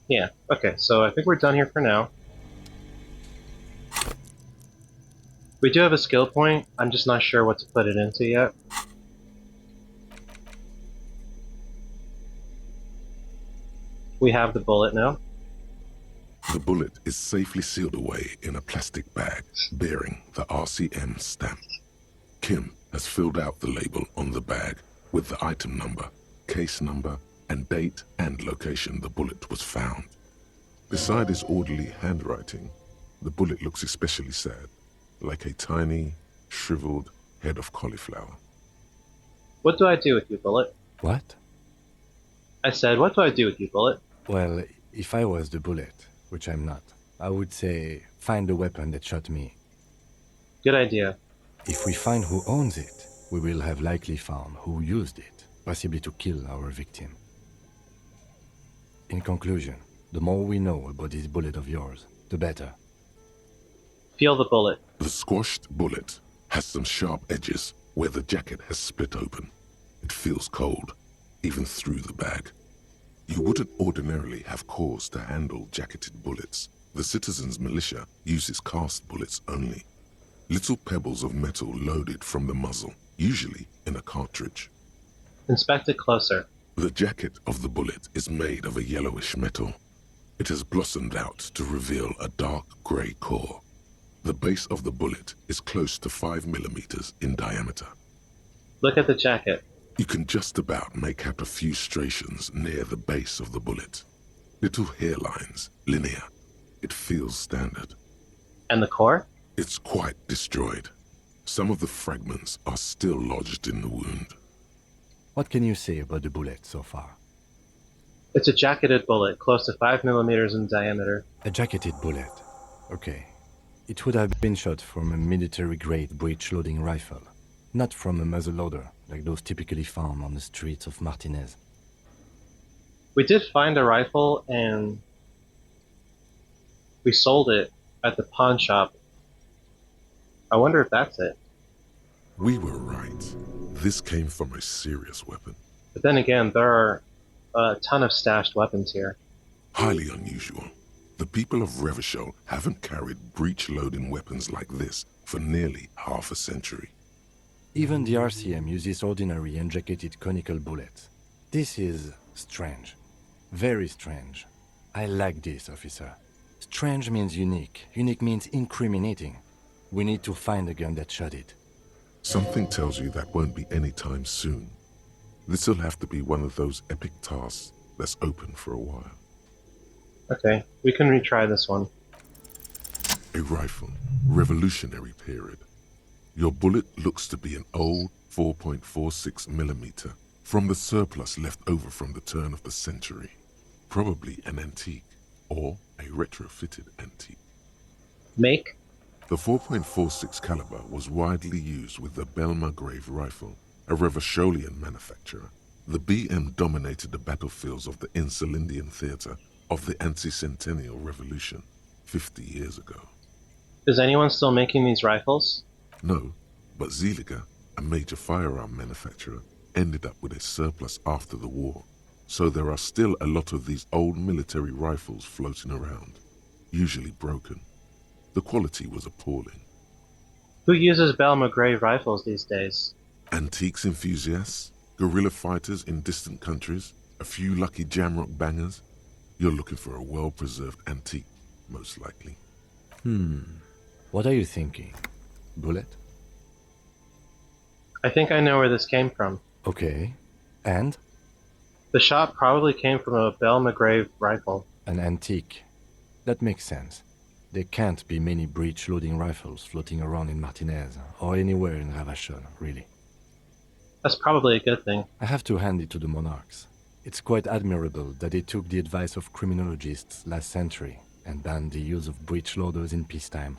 Speaker 1: Yeah, okay, so I think we're done here for now. We do have a skill point, I'm just not sure what to put it into yet. We have the bullet now.
Speaker 3: The bullet is safely sealed away in a plastic bag bearing the RCM stamp. Kim has filled out the label on the bag with the item number, case number, and date and location the bullet was found. Beside his orderly handwriting, the bullet looks especially sad, like a tiny, shriveled head of cauliflower.
Speaker 1: What do I do with you, bullet?
Speaker 4: What?
Speaker 1: I said, what do I do with you, Bullet?
Speaker 4: Well, if I was the bullet, which I'm not, I would say find the weapon that shot me.
Speaker 1: Good idea.
Speaker 4: If we find who owns it, we will have likely found who used it, possibly to kill our victim. In conclusion, the more we know about this bullet of yours, the better.
Speaker 1: Feel the bullet.
Speaker 3: The squashed bullet has some sharp edges where the jacket has split open. It feels cold, even through the bag. You wouldn't ordinarily have cause to handle jacketed bullets. The citizens' militia uses cast bullets only. Little pebbles of metal loaded from the muzzle, usually in a cartridge.
Speaker 1: Inspect it closer.
Speaker 3: The jacket of the bullet is made of a yellowish metal. It has blossomed out to reveal a dark grey core. The base of the bullet is close to 5 millimeters in diameter.
Speaker 1: Look at the jacket.
Speaker 3: You can just about make out a few striations near the base of the bullet. Little hairlines, linear. It feels standard.
Speaker 1: And the core?
Speaker 3: It's quite destroyed. Some of the fragments are still lodged in the wound.
Speaker 4: What can you say about the bullet so far?
Speaker 1: It's a jacketed bullet, close to 5 millimeters in diameter.
Speaker 4: A jacketed bullet. Okay. It would have been shot from a military-grade breech-loading rifle, not from a muzzleloader like those typically found on the streets of Martinez.
Speaker 1: We did find a rifle, and we sold it at the pawn shop. I wonder if that's it.
Speaker 3: We were right. This came from a serious weapon.
Speaker 1: But then again, there are a ton of stashed weapons here.
Speaker 3: Highly unusual. The people of Revachol haven't carried breech-loading weapons like this for nearly half a century.
Speaker 4: Even the RCM uses ordinary unjacketed conical bullets. This is strange. Very strange. I like this, officer. Strange means unique. Unique means incriminating. We need to find the gun that shot it.
Speaker 3: Something tells you that won't be any time soon. This'll have to be one of those epic tasks that's open for a while.
Speaker 1: Okay, we can retry this one.
Speaker 3: A rifle, Revolutionary period. Your bullet looks to be an old 4.46 millimeter from the surplus left over from the turn of the century. Probably an antique or a retrofitted antique.
Speaker 1: Make?
Speaker 3: The 4.46 caliber was widely used with the Belmargrave rifle, a Revacholian manufacturer. The BM dominated the battlefields of the Insulindian theater of the anti-centennial revolution 50 years ago.
Speaker 1: Is anyone still making these rifles?
Speaker 3: No, but Zeliger, a major firearm manufacturer, ended up with a surplus after the war. So there are still a lot of these old military rifles floating around, usually broken. The quality was appalling.
Speaker 1: Who uses Belmargrave rifles these days?
Speaker 3: Antiques enthusiasts, guerrilla fighters in distant countries, a few lucky jamrock bangers. You're looking for a well-preserved antique, most likely.
Speaker 4: What are you thinking? Bullet?
Speaker 1: I think I know where this came from.
Speaker 4: Okay. And?
Speaker 1: The shot probably came from a Belmargrave rifle.
Speaker 4: An antique. That makes sense. There can't be many breech-loading rifles floating around in Martinez, or anywhere in Ravachol, really.
Speaker 1: That's probably a good thing.
Speaker 4: I have to hand it to the monarchs. It's quite admirable that they took the advice of criminologists last century and banned the use of breech loaders in peacetime.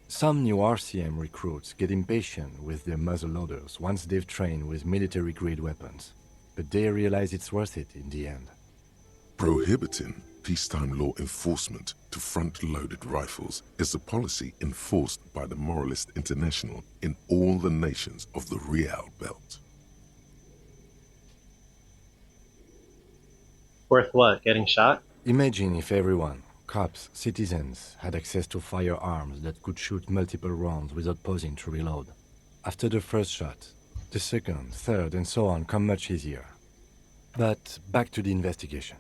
Speaker 4: Some new RCM recruits get impatient with their muzzle loaders once they've trained with military-grade weapons, but they realize it's worth it in the end.
Speaker 3: Prohibiting peacetime law enforcement to front-loaded rifles is a policy enforced by the Moralist International in all the nations of the Rial Belt.
Speaker 1: Worth what? Getting shot?
Speaker 4: Imagine if everyone, cops, citizens, had access to firearms that could shoot multiple rounds without pausing to reload. After the first shot, the second, third, and so on come much easier. But back to the investigation.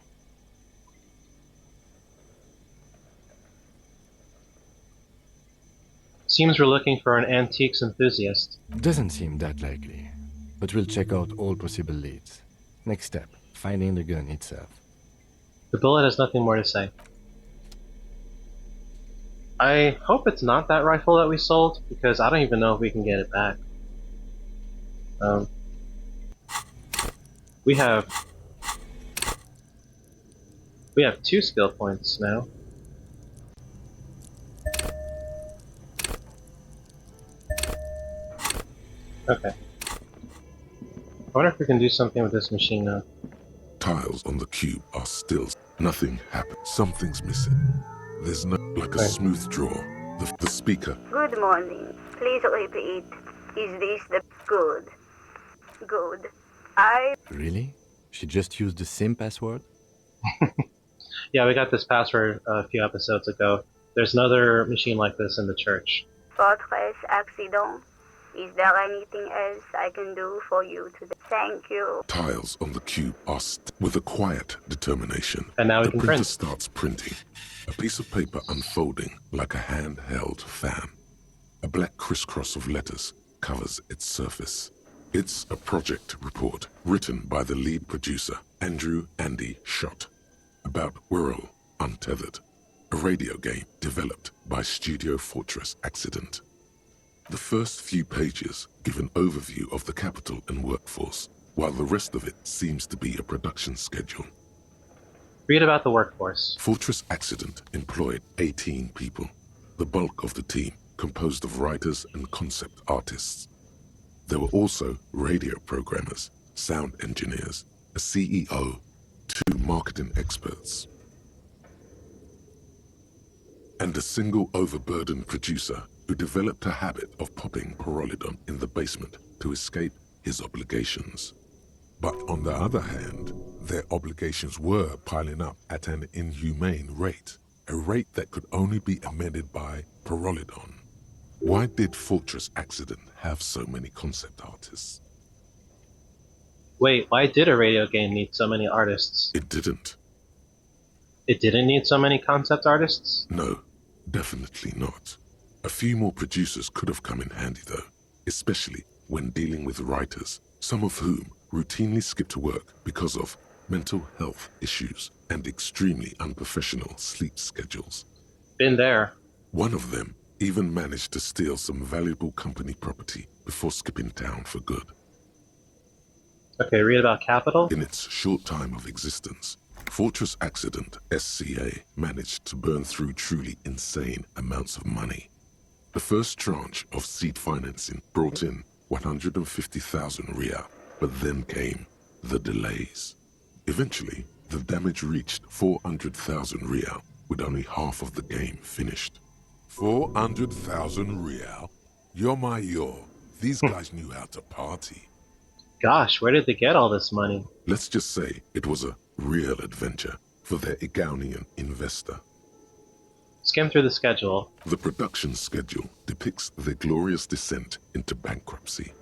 Speaker 1: Seems we're looking for an antiques enthusiast.
Speaker 4: Doesn't seem that likely, but we'll check out all possible leads. Next step, finding the gun itself.
Speaker 1: The bullet has nothing more to say. I hope it's not that rifle that we sold, because I don't even know if we can get it back. We have We have 2 skill points now. Okay. I wonder if we can do something with this machine now.
Speaker 3: Tiles on the cube are still. Nothing happened. Something's missing. There's no like a
Speaker 1: Right.
Speaker 3: smooth draw. The speaker.
Speaker 8: Good morning. Please repeat. Is this the good? Good.
Speaker 4: Really? She just used the same password?
Speaker 1: Yeah, we got this password a few episodes ago. There's another machine like this in the church.
Speaker 8: Fortress accident. Is there anything else I can do for you today? Thank you.
Speaker 3: Tiles on the cube are with a quiet determination.
Speaker 1: And now we
Speaker 3: the
Speaker 1: can
Speaker 3: printer
Speaker 1: print.
Speaker 3: starts printing. A piece of paper unfolding like a handheld fan. A black crisscross of letters covers its surface. It's a project report written by the lead producer, Andrew Andy Schott, about Whirl Untethered, a radio game developed by Studio Fortress Accident. The first few pages give an overview of the capital and workforce, while the rest of it seems to be a production schedule.
Speaker 1: Read about the workforce.
Speaker 3: Fortress Accident employed 18 people, the bulk of the team composed of writers and concept artists. There were also radio programmers, sound engineers, a CEO, 2 marketing experts, and a single overburdened producer who developed a habit of popping Pyrrolidon in the basement to escape his obligations. But on the other hand, their obligations were piling up at an inhumane rate, a rate that could only be amended by Pyrrolidon. Why did Fortress Accident have so many concept artists?
Speaker 1: Wait, why did a radio game need so many artists?
Speaker 3: It didn't.
Speaker 1: It didn't need so many concept artists?
Speaker 3: No, definitely not. A few more producers could have come in handy though, especially when dealing with writers, some of whom routinely skip to work because of mental health issues and extremely unprofessional sleep schedules.
Speaker 1: Been there.
Speaker 3: One of them even managed to steal some valuable company property before skipping town for good.
Speaker 1: Okay, read about Capital.
Speaker 3: In its short time of existence, Fortress Accident SCA managed to burn through truly insane amounts of money. The first tranche of seed financing brought in 150,000 Ria, but then came the delays. Eventually, the damage reached 400,000 Ria, with only half of the game finished. 400,000 Ria? These guys knew how to party.
Speaker 1: Gosh, where did they get all this money?
Speaker 3: Let's just say it was a real adventure for their Igaunian investor.
Speaker 1: Skim through the schedule.
Speaker 3: The production schedule depicts their glorious descent into bankruptcy.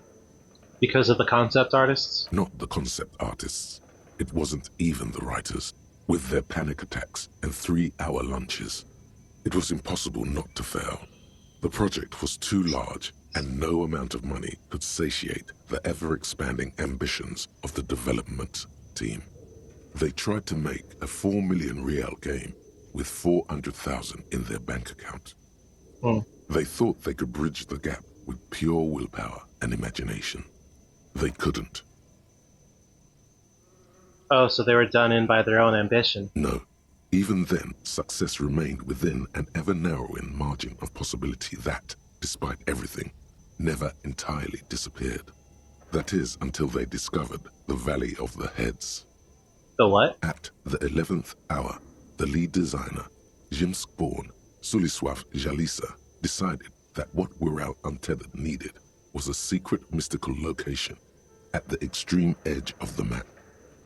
Speaker 1: Because of the concept artists?
Speaker 3: Not the concept artists. It wasn't even the writers. With their panic attacks and 3-hour lunches, it was impossible not to fail. The project was too large, and no amount of money could satiate the ever-expanding ambitions of the development team. They tried to make a 4 million Rial game with 400,000 in their bank account. They thought they could bridge the gap with pure willpower and imagination. They couldn't.
Speaker 1: Oh, so they were done in by their own ambition.
Speaker 3: No. Even then, success remained within an ever-narrowing margin of possibility that, despite everything, never entirely disappeared. That is, until they discovered the Valley of the Heads.
Speaker 1: The what?
Speaker 3: At the 11th hour, the lead designer, Jimsk-born Sulisław Jalisa, decided that what Whirl Untethered needed was a secret mystical location at the extreme edge of the map.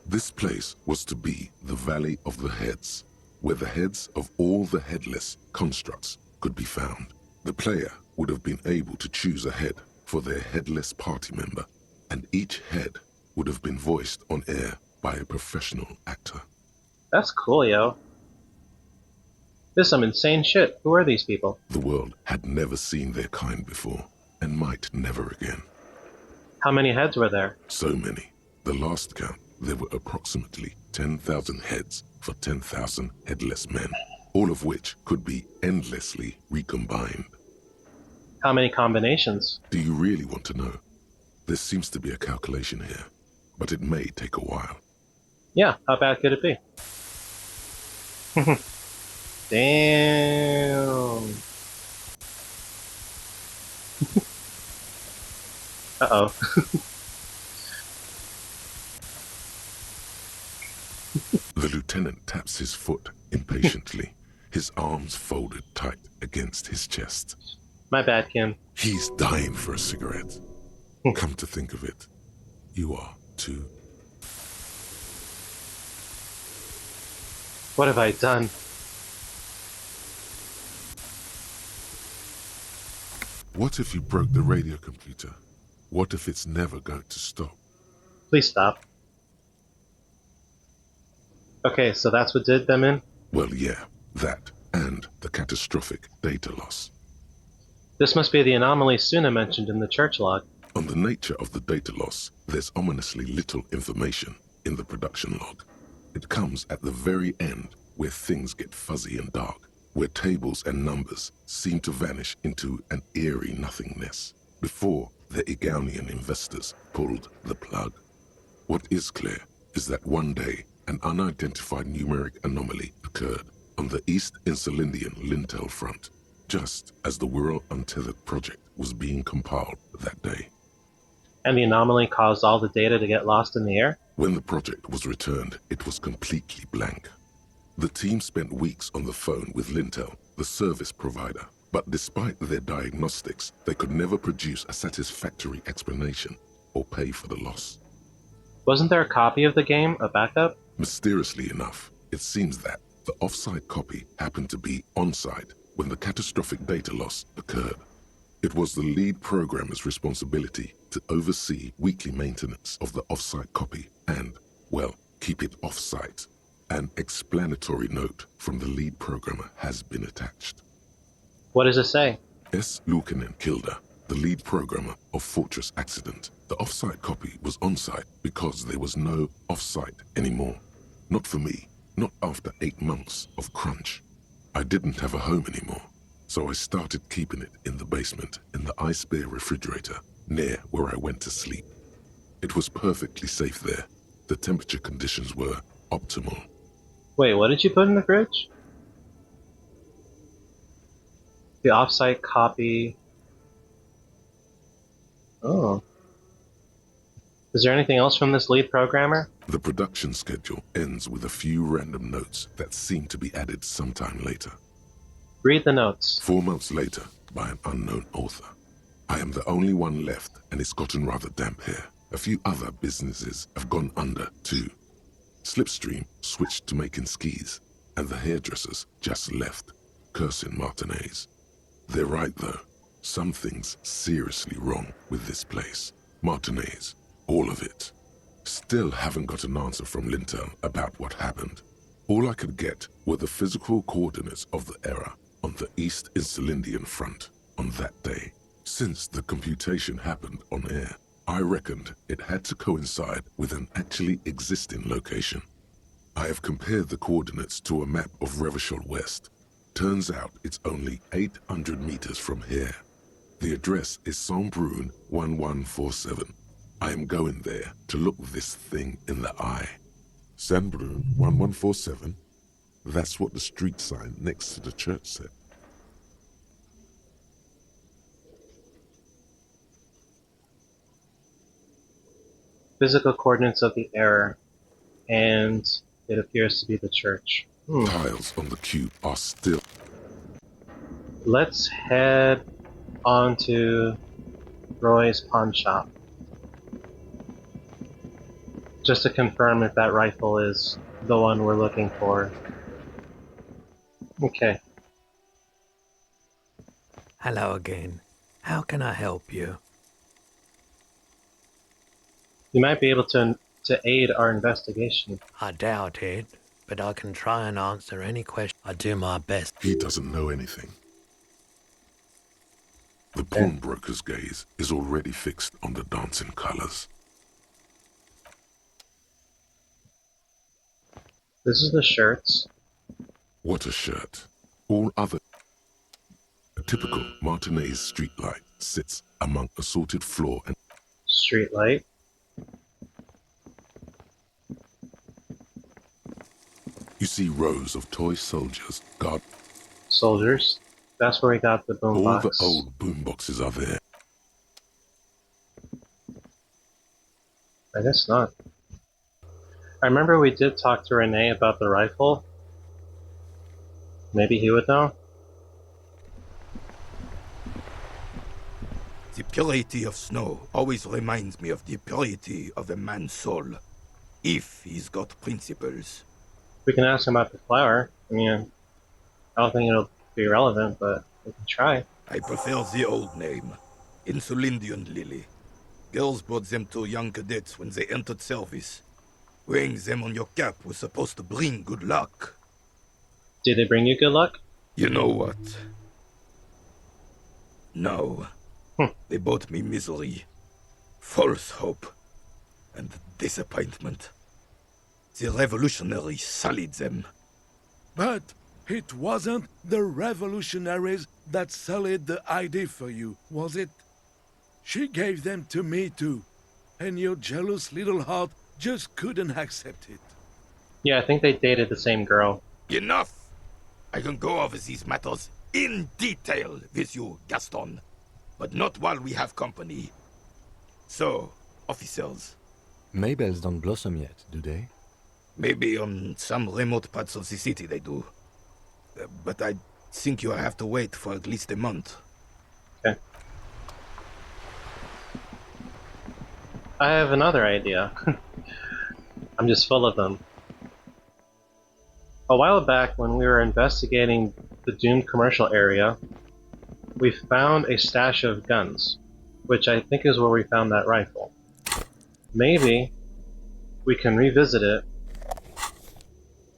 Speaker 3: This place was to be the Valley of the Heads, where the heads of all the headless constructs could be found. The player would have been able to choose a head for their headless party member, and each head would have been voiced on air by a professional actor.
Speaker 1: That's cool, yo. This is some insane shit. Who are these people?
Speaker 3: The world had never seen their kind before, and might never again.
Speaker 1: How many heads were there?
Speaker 3: So many. The last count, there were approximately 10,000 heads for 10,000 headless men, all of which could be endlessly recombined.
Speaker 1: How many combinations?
Speaker 3: Do you really want to know? There seems to be a calculation here, but it may take a while.
Speaker 1: Yeah, how bad could it be? Damn. Uh-oh.
Speaker 3: The lieutenant taps his foot impatiently, his arms folded tight against his chest.
Speaker 1: My bad, Kim.
Speaker 3: He's dying for a cigarette. Come to think of it, you are too.
Speaker 1: What have I done?
Speaker 3: What if you broke the radio computer? What if it's never going to stop?
Speaker 1: Please stop. Okay, so that's what did them in?
Speaker 3: Well, yeah, that and the catastrophic data loss.
Speaker 1: This must be the anomaly Suna mentioned in the church log.
Speaker 3: On the nature of the data loss, there's ominously little information in the production log. It comes at the very end where things get fuzzy and dark, where tables and numbers seem to vanish into an eerie nothingness, before the Igaunian investors pulled the plug. What is clear is that one day an unidentified numeric anomaly occurred on the East Insulindian Lintel front, just as the World Untethered project was being compiled that day.
Speaker 1: And the anomaly caused all the data to get lost in the air?
Speaker 3: When the project was returned, it was completely blank. The team spent weeks on the phone with Lintel, the service provider, but despite their diagnostics, they could never produce a satisfactory explanation or pay for the loss.
Speaker 1: Wasn't there a copy of the game, a backup?
Speaker 3: Mysteriously enough, it seems that the off-site copy happened to be on-site when the catastrophic data loss occurred. It was the lead programmer's responsibility to oversee weekly maintenance of the off-site copy and, well, keep it off-site. An explanatory note from the lead programmer has been attached.
Speaker 1: What does it say?
Speaker 3: S. Luukinen Kilda, the lead programmer of Fortress Accident. The off-site copy was on-site because there was no off-site anymore. Not for me, not after 8 months of crunch. I didn't have a home anymore, so I started keeping it in the basement in the ice bear refrigerator near where I went to sleep. It was perfectly safe there. The temperature conditions were optimal.
Speaker 1: Wait, what did you put in the fridge? The offsite copy. Oh. Is there anything else from this lead programmer?
Speaker 3: The production schedule ends with a few random notes that seem to be added sometime later.
Speaker 1: Read the notes.
Speaker 3: 4 months later, by an unknown author. I am the only one left, and it's gotten rather damp here. A few other businesses have gone under, too. Slipstream switched to making skis, and the hairdressers just left, cursing Martinez. They're right, though. Something's seriously wrong with this place. Martinez, all of it. Still haven't got an answer from Lintel about what happened. All I could get were the physical coordinates of the error on the East Insulindian front on that day. Since the computation happened on air, I reckoned it had to coincide with an actually existing location. I have compared the coordinates to a map of Revachol West. Turns out it's only 800 meters from here. The address is Saint-Brun 1147. I am going there to look this thing in the eye. Saint-Brun 1147? That's what the street sign next to the church said.
Speaker 1: Physical coordinates of the error, and it appears to be the church.
Speaker 3: Tiles on the cube are still.
Speaker 1: Let's head on to Roy's pawn shop. Just to confirm if that rifle is the one we're looking for. Okay.
Speaker 9: Hello again. How can I help you?
Speaker 1: You might be able to aid our investigation.
Speaker 9: I doubt it, but I can try and answer any question. I do my best.
Speaker 3: He doesn't know anything. The pawnbroker's gaze is already fixed on the dancing colors.
Speaker 1: This is the shirts.
Speaker 3: What a shirt. All other. A typical Martinez streetlight sits among assorted floor and
Speaker 1: Street light.
Speaker 3: You see rows of toy soldiers guard.
Speaker 1: Soldiers. That's where we got the
Speaker 3: All the
Speaker 1: boombox.
Speaker 3: old boomboxes are there.
Speaker 1: I guess not. I remember we did talk to Renee about the rifle. Maybe he would know.
Speaker 10: The purity of snow always reminds me of the purity of a man's soul, if he's got principles.
Speaker 1: We can ask him about the flower. I mean, I don't think it'll be relevant, but we can try.
Speaker 10: I prefer the old name, Insulindian Lily. Girls brought them to young cadets when they entered service. Wearing them on your cap was supposed to bring good luck.
Speaker 1: Did they bring you good luck?
Speaker 10: You know what? No. They brought me misery, false hope, and disappointment. The revolutionaries sullied them.
Speaker 11: But it wasn't the revolutionaries that sullied the ID for you, was it? She gave them to me too, and your jealous little heart just couldn't accept it.
Speaker 1: Yeah, I think they dated the same girl.
Speaker 10: Enough! I can go over these matters in detail with you, Gaston, but not while we have company. So, officers.
Speaker 4: Maybells don't blossom yet, do they?
Speaker 10: Maybe on some remote parts of the city they do. But I think you have to wait for at least a month.
Speaker 1: Okay. I have another idea. I'm just full of them. A while back, when we were investigating the doomed commercial area, we found a stash of guns, which I think is where we found that rifle. Maybe we can revisit it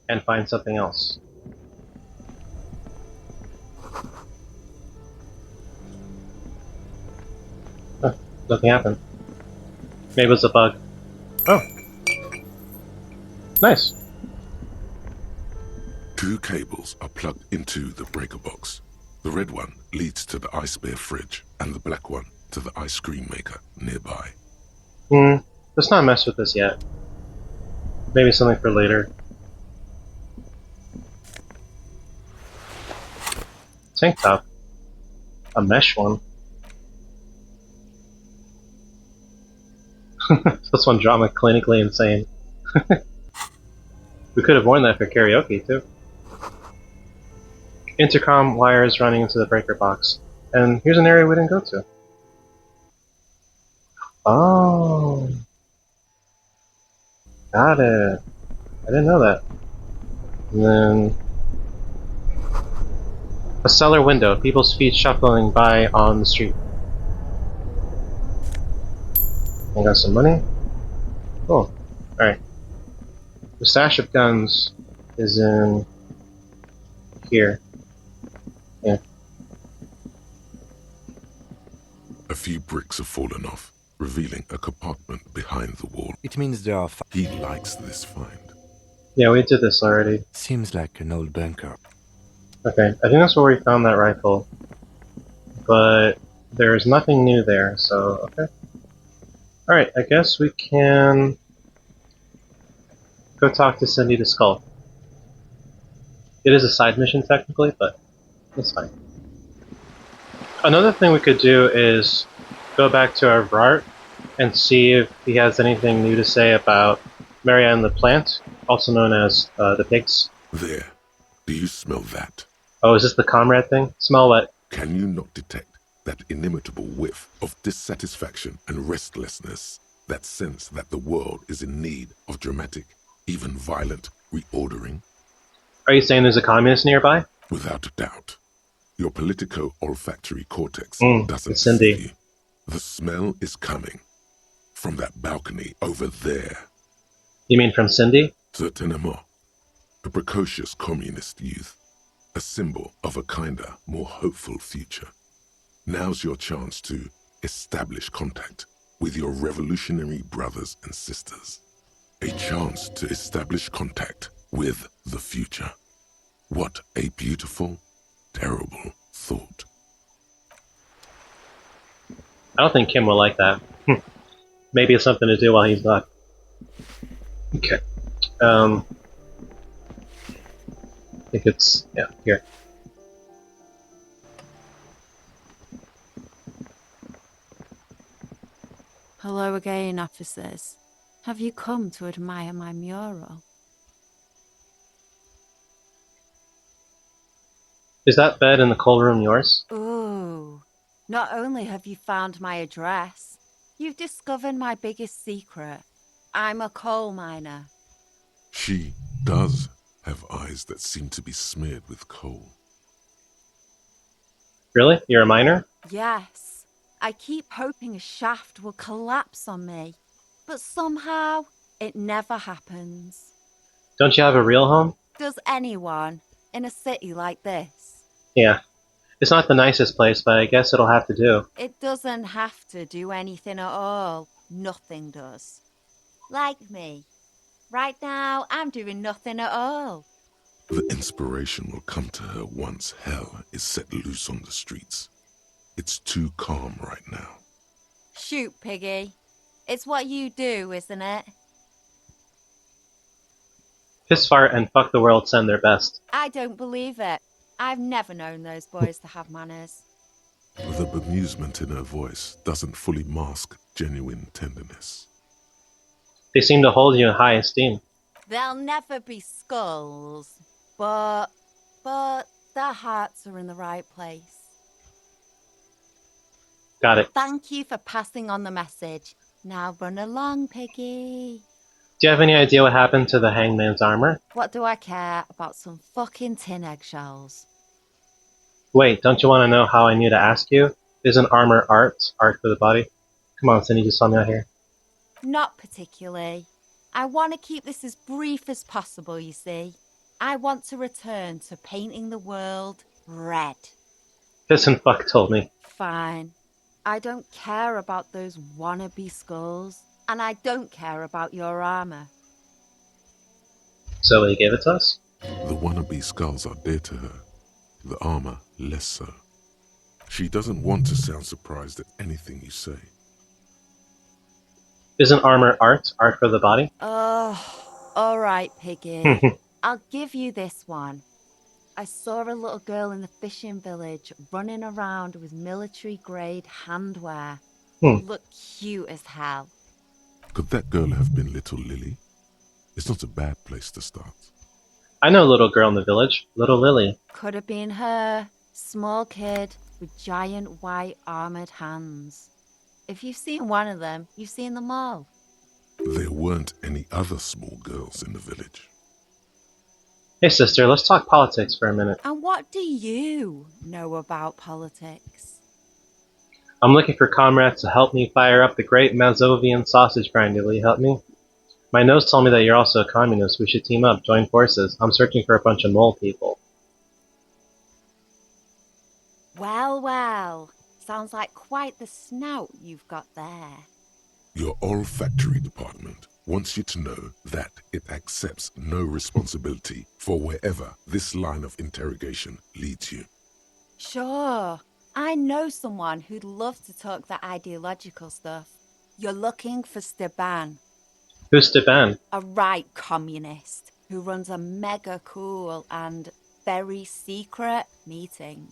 Speaker 1: and find something else. Huh, nothing happened. Maybe it was a bug. Oh. Nice.
Speaker 3: 2 cables are plugged into the breaker box. The red one leads to the ice bear fridge, and the black one to the ice cream maker nearby.
Speaker 1: Let's not mess with this yet. Maybe something for later. Tank top. A mesh one. This one drama clinically insane. We could have worn that for karaoke too. Intercom wires running into the breaker box. And here's an area we didn't go to. Oh. Got it. I didn't know that. And then a cellar window, people's feet shuffling by on the street. I got some money. Cool. Alright. The stash of guns is in here. Yeah.
Speaker 3: A few bricks have fallen off, revealing a compartment behind the wall.
Speaker 4: It means there are
Speaker 3: He likes this find.
Speaker 1: Yeah, we did this already.
Speaker 4: Seems like an old bunker.
Speaker 1: Okay, I think that's where we found that rifle. But there's nothing new there, so okay. Alright, I guess we can go talk to Cindy the Skull. It is a side mission technically, but it's fine. Another thing we could do is go back to our Bart and see if he has anything new to say about Marianne the Plant, also known as the pigs.
Speaker 3: There. Do you smell that?
Speaker 1: Oh, is this the comrade thing? Smell what?
Speaker 3: Can you not detect that inimitable whiff of dissatisfaction and restlessness, that sense that the world is in need of dramatic, even violent reordering?
Speaker 1: Are you saying there's a communist nearby?
Speaker 3: Without a doubt. Your politico-olfactory cortex doesn't
Speaker 1: it's Cindy.
Speaker 3: deceive you. The smell is coming from that balcony over there.
Speaker 1: You mean from Cindy?
Speaker 3: Certainement. A precocious communist youth. A symbol of a kinder, more hopeful future. Now's your chance to establish contact with your revolutionary brothers and sisters. A chance to establish contact with the future. What a beautiful, terrible thought.
Speaker 1: I don't think Kim will like that. Maybe it's something to do while he's not. Okay. think it's, yeah, here.
Speaker 12: Hello again, officers. Have you come to admire my mural?
Speaker 1: Is that bed in the coal room yours?
Speaker 12: Ooh. Not only have you found my address, you've discovered my biggest secret. I'm a coal miner.
Speaker 3: She does have eyes that seem to be smeared with coal.
Speaker 1: Really? You're a miner?
Speaker 12: Yes. I keep hoping a shaft will collapse on me, but somehow it never happens.
Speaker 1: Don't you have a real home?
Speaker 12: Does anyone in a city like this?
Speaker 1: Yeah. It's not the nicest place, but I guess it'll have to do.
Speaker 12: It doesn't have to do anything at all. Nothing does. Like me. Right now, I'm doing nothing at all.
Speaker 3: The inspiration will come to her once hell is set loose on the streets. It's too calm right now.
Speaker 12: Shoot, Piggy. It's what you do, isn't it?
Speaker 1: Piss fart and fuck the world send their best.
Speaker 12: I don't believe it. I've never known those boys to have manners.
Speaker 3: The bemusement in her voice doesn't fully mask genuine tenderness.
Speaker 1: They seem to hold you in high esteem.
Speaker 12: They'll never be skulls, but their hearts are in the right place.
Speaker 1: Got it.
Speaker 12: Thank you for passing on the message. Now run along, Piggy.
Speaker 1: Do you have any idea what happened to the hangman's armor?
Speaker 12: What do I care about some fucking tin eggshells?
Speaker 1: Wait, don't you want to know how I knew to ask you? Isn't armor art for the body? Come on, Cindy, just saw me out here.
Speaker 12: Not particularly. I want to keep this as brief as possible, you see. I want to return to painting the world red.
Speaker 1: Piss and fuck told me.
Speaker 12: Fine. I don't care about those wannabe skulls, and I don't care about your armor.
Speaker 1: So he gave it to us?
Speaker 3: The wannabe skulls are dear to her, the armor less so. She doesn't want to sound surprised at anything you say.
Speaker 1: Isn't armor art for the body?
Speaker 12: Oh, all right, Piggy. I'll give you this one. I saw a little girl in the fishing village running around with military-grade handwear. Looked cute as hell.
Speaker 3: Could that girl have been little Lily? It's not a bad place to start.
Speaker 1: I know a little girl in the village, Little Lily.
Speaker 12: Could have been her. Small kid with giant white armored hands. If you've seen one of them, you've seen them all.
Speaker 3: There weren't any other small girls in the village.
Speaker 1: Hey sister, let's talk politics for a minute.
Speaker 12: And what do you know about politics?
Speaker 1: I'm looking for comrades to help me fire up the great Mazovian sausage grinder. Will you help me? My nose told me that you're also a communist. We should team up, join forces. I'm searching for a bunch of mole people.
Speaker 12: Well, well. Sounds like quite the snout you've got there.
Speaker 3: Your olfactory department wants you to know that it accepts no responsibility for wherever this line of interrogation leads you.
Speaker 12: Sure. I know someone who'd love to talk that ideological stuff. You're looking for Steban.
Speaker 1: Who's Steban?
Speaker 12: A right communist who runs a mega cool and very secret meeting.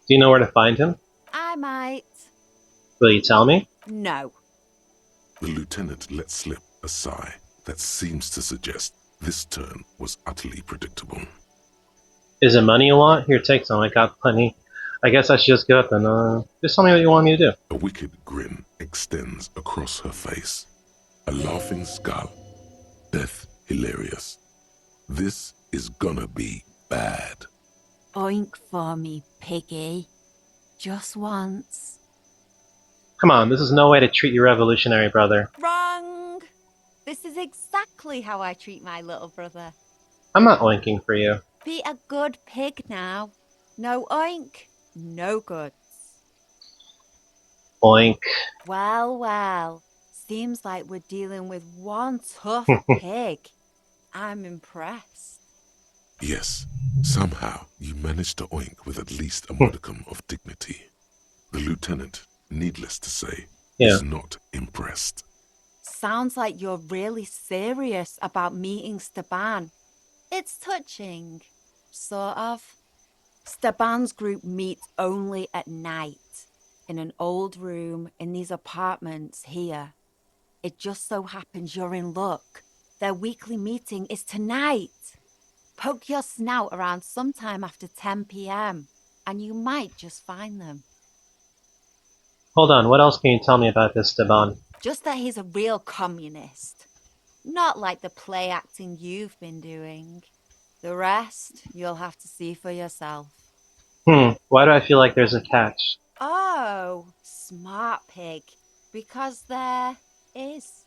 Speaker 1: Do you know where to find him?
Speaker 12: I might.
Speaker 1: Will you tell me?
Speaker 12: No.
Speaker 3: The lieutenant let slip a sigh that seems to suggest this turn was utterly predictable.
Speaker 1: Is it money you want? Here, take some. I got plenty. I guess I should just go up and, just tell me what you want me to do.
Speaker 3: A wicked grin extends across her face. A laughing skull. Death hilarious. This is gonna be bad.
Speaker 12: Oink for me, Piggy. Just once.
Speaker 1: Come on, this is no way to treat your revolutionary brother.
Speaker 12: Wrong! This is exactly how I treat my little brother.
Speaker 1: I'm not oinking for you.
Speaker 12: Be a good pig now. No oink, no goods.
Speaker 1: Oink.
Speaker 12: Well, well. Seems like we're dealing with one tough pig. I'm impressed.
Speaker 3: Yes, somehow you managed to oink with at least a modicum of dignity. The lieutenant, needless to say, is not impressed.
Speaker 12: Sounds like you're really serious about meeting Steban. It's touching. sort of. Steban's group meets only at night in an old room in these apartments here. It just so happens you're in luck. Their weekly meeting is tonight. Poke your snout around sometime after 10 p.m. and you might just find them.
Speaker 1: Hold on, what else can you tell me about this Steban?
Speaker 12: Just that he's a real communist. Not like the play acting you've been doing. The rest, you'll have to see for yourself.
Speaker 1: Why do I feel like there's a catch?
Speaker 12: Oh, smart pig. Because there is.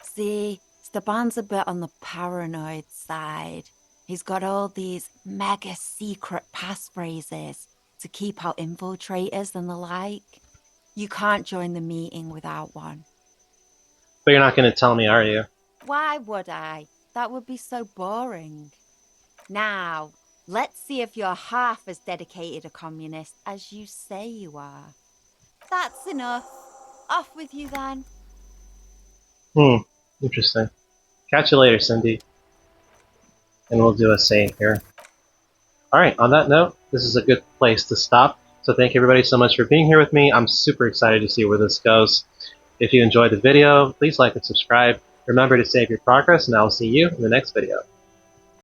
Speaker 12: See, Steban's a bit on the paranoid side. He's got all these mega secret passphrases to keep out infiltrators and the like. You can't join the meeting without one.
Speaker 1: But you're not going to tell me, are you?
Speaker 12: Why would I? That would be so boring. Now, let's see if you're half as dedicated a communist as you say you are. That's enough. Off with you then.
Speaker 1: Interesting. Catch you later, Cindy. And we'll do a save here. Alright, on that note, this is a good place to stop. So thank you everybody so much for being here with me. I'm super excited to see where this goes. If you enjoyed the video, please like and subscribe. Remember to save your progress, and I will see you in the next video.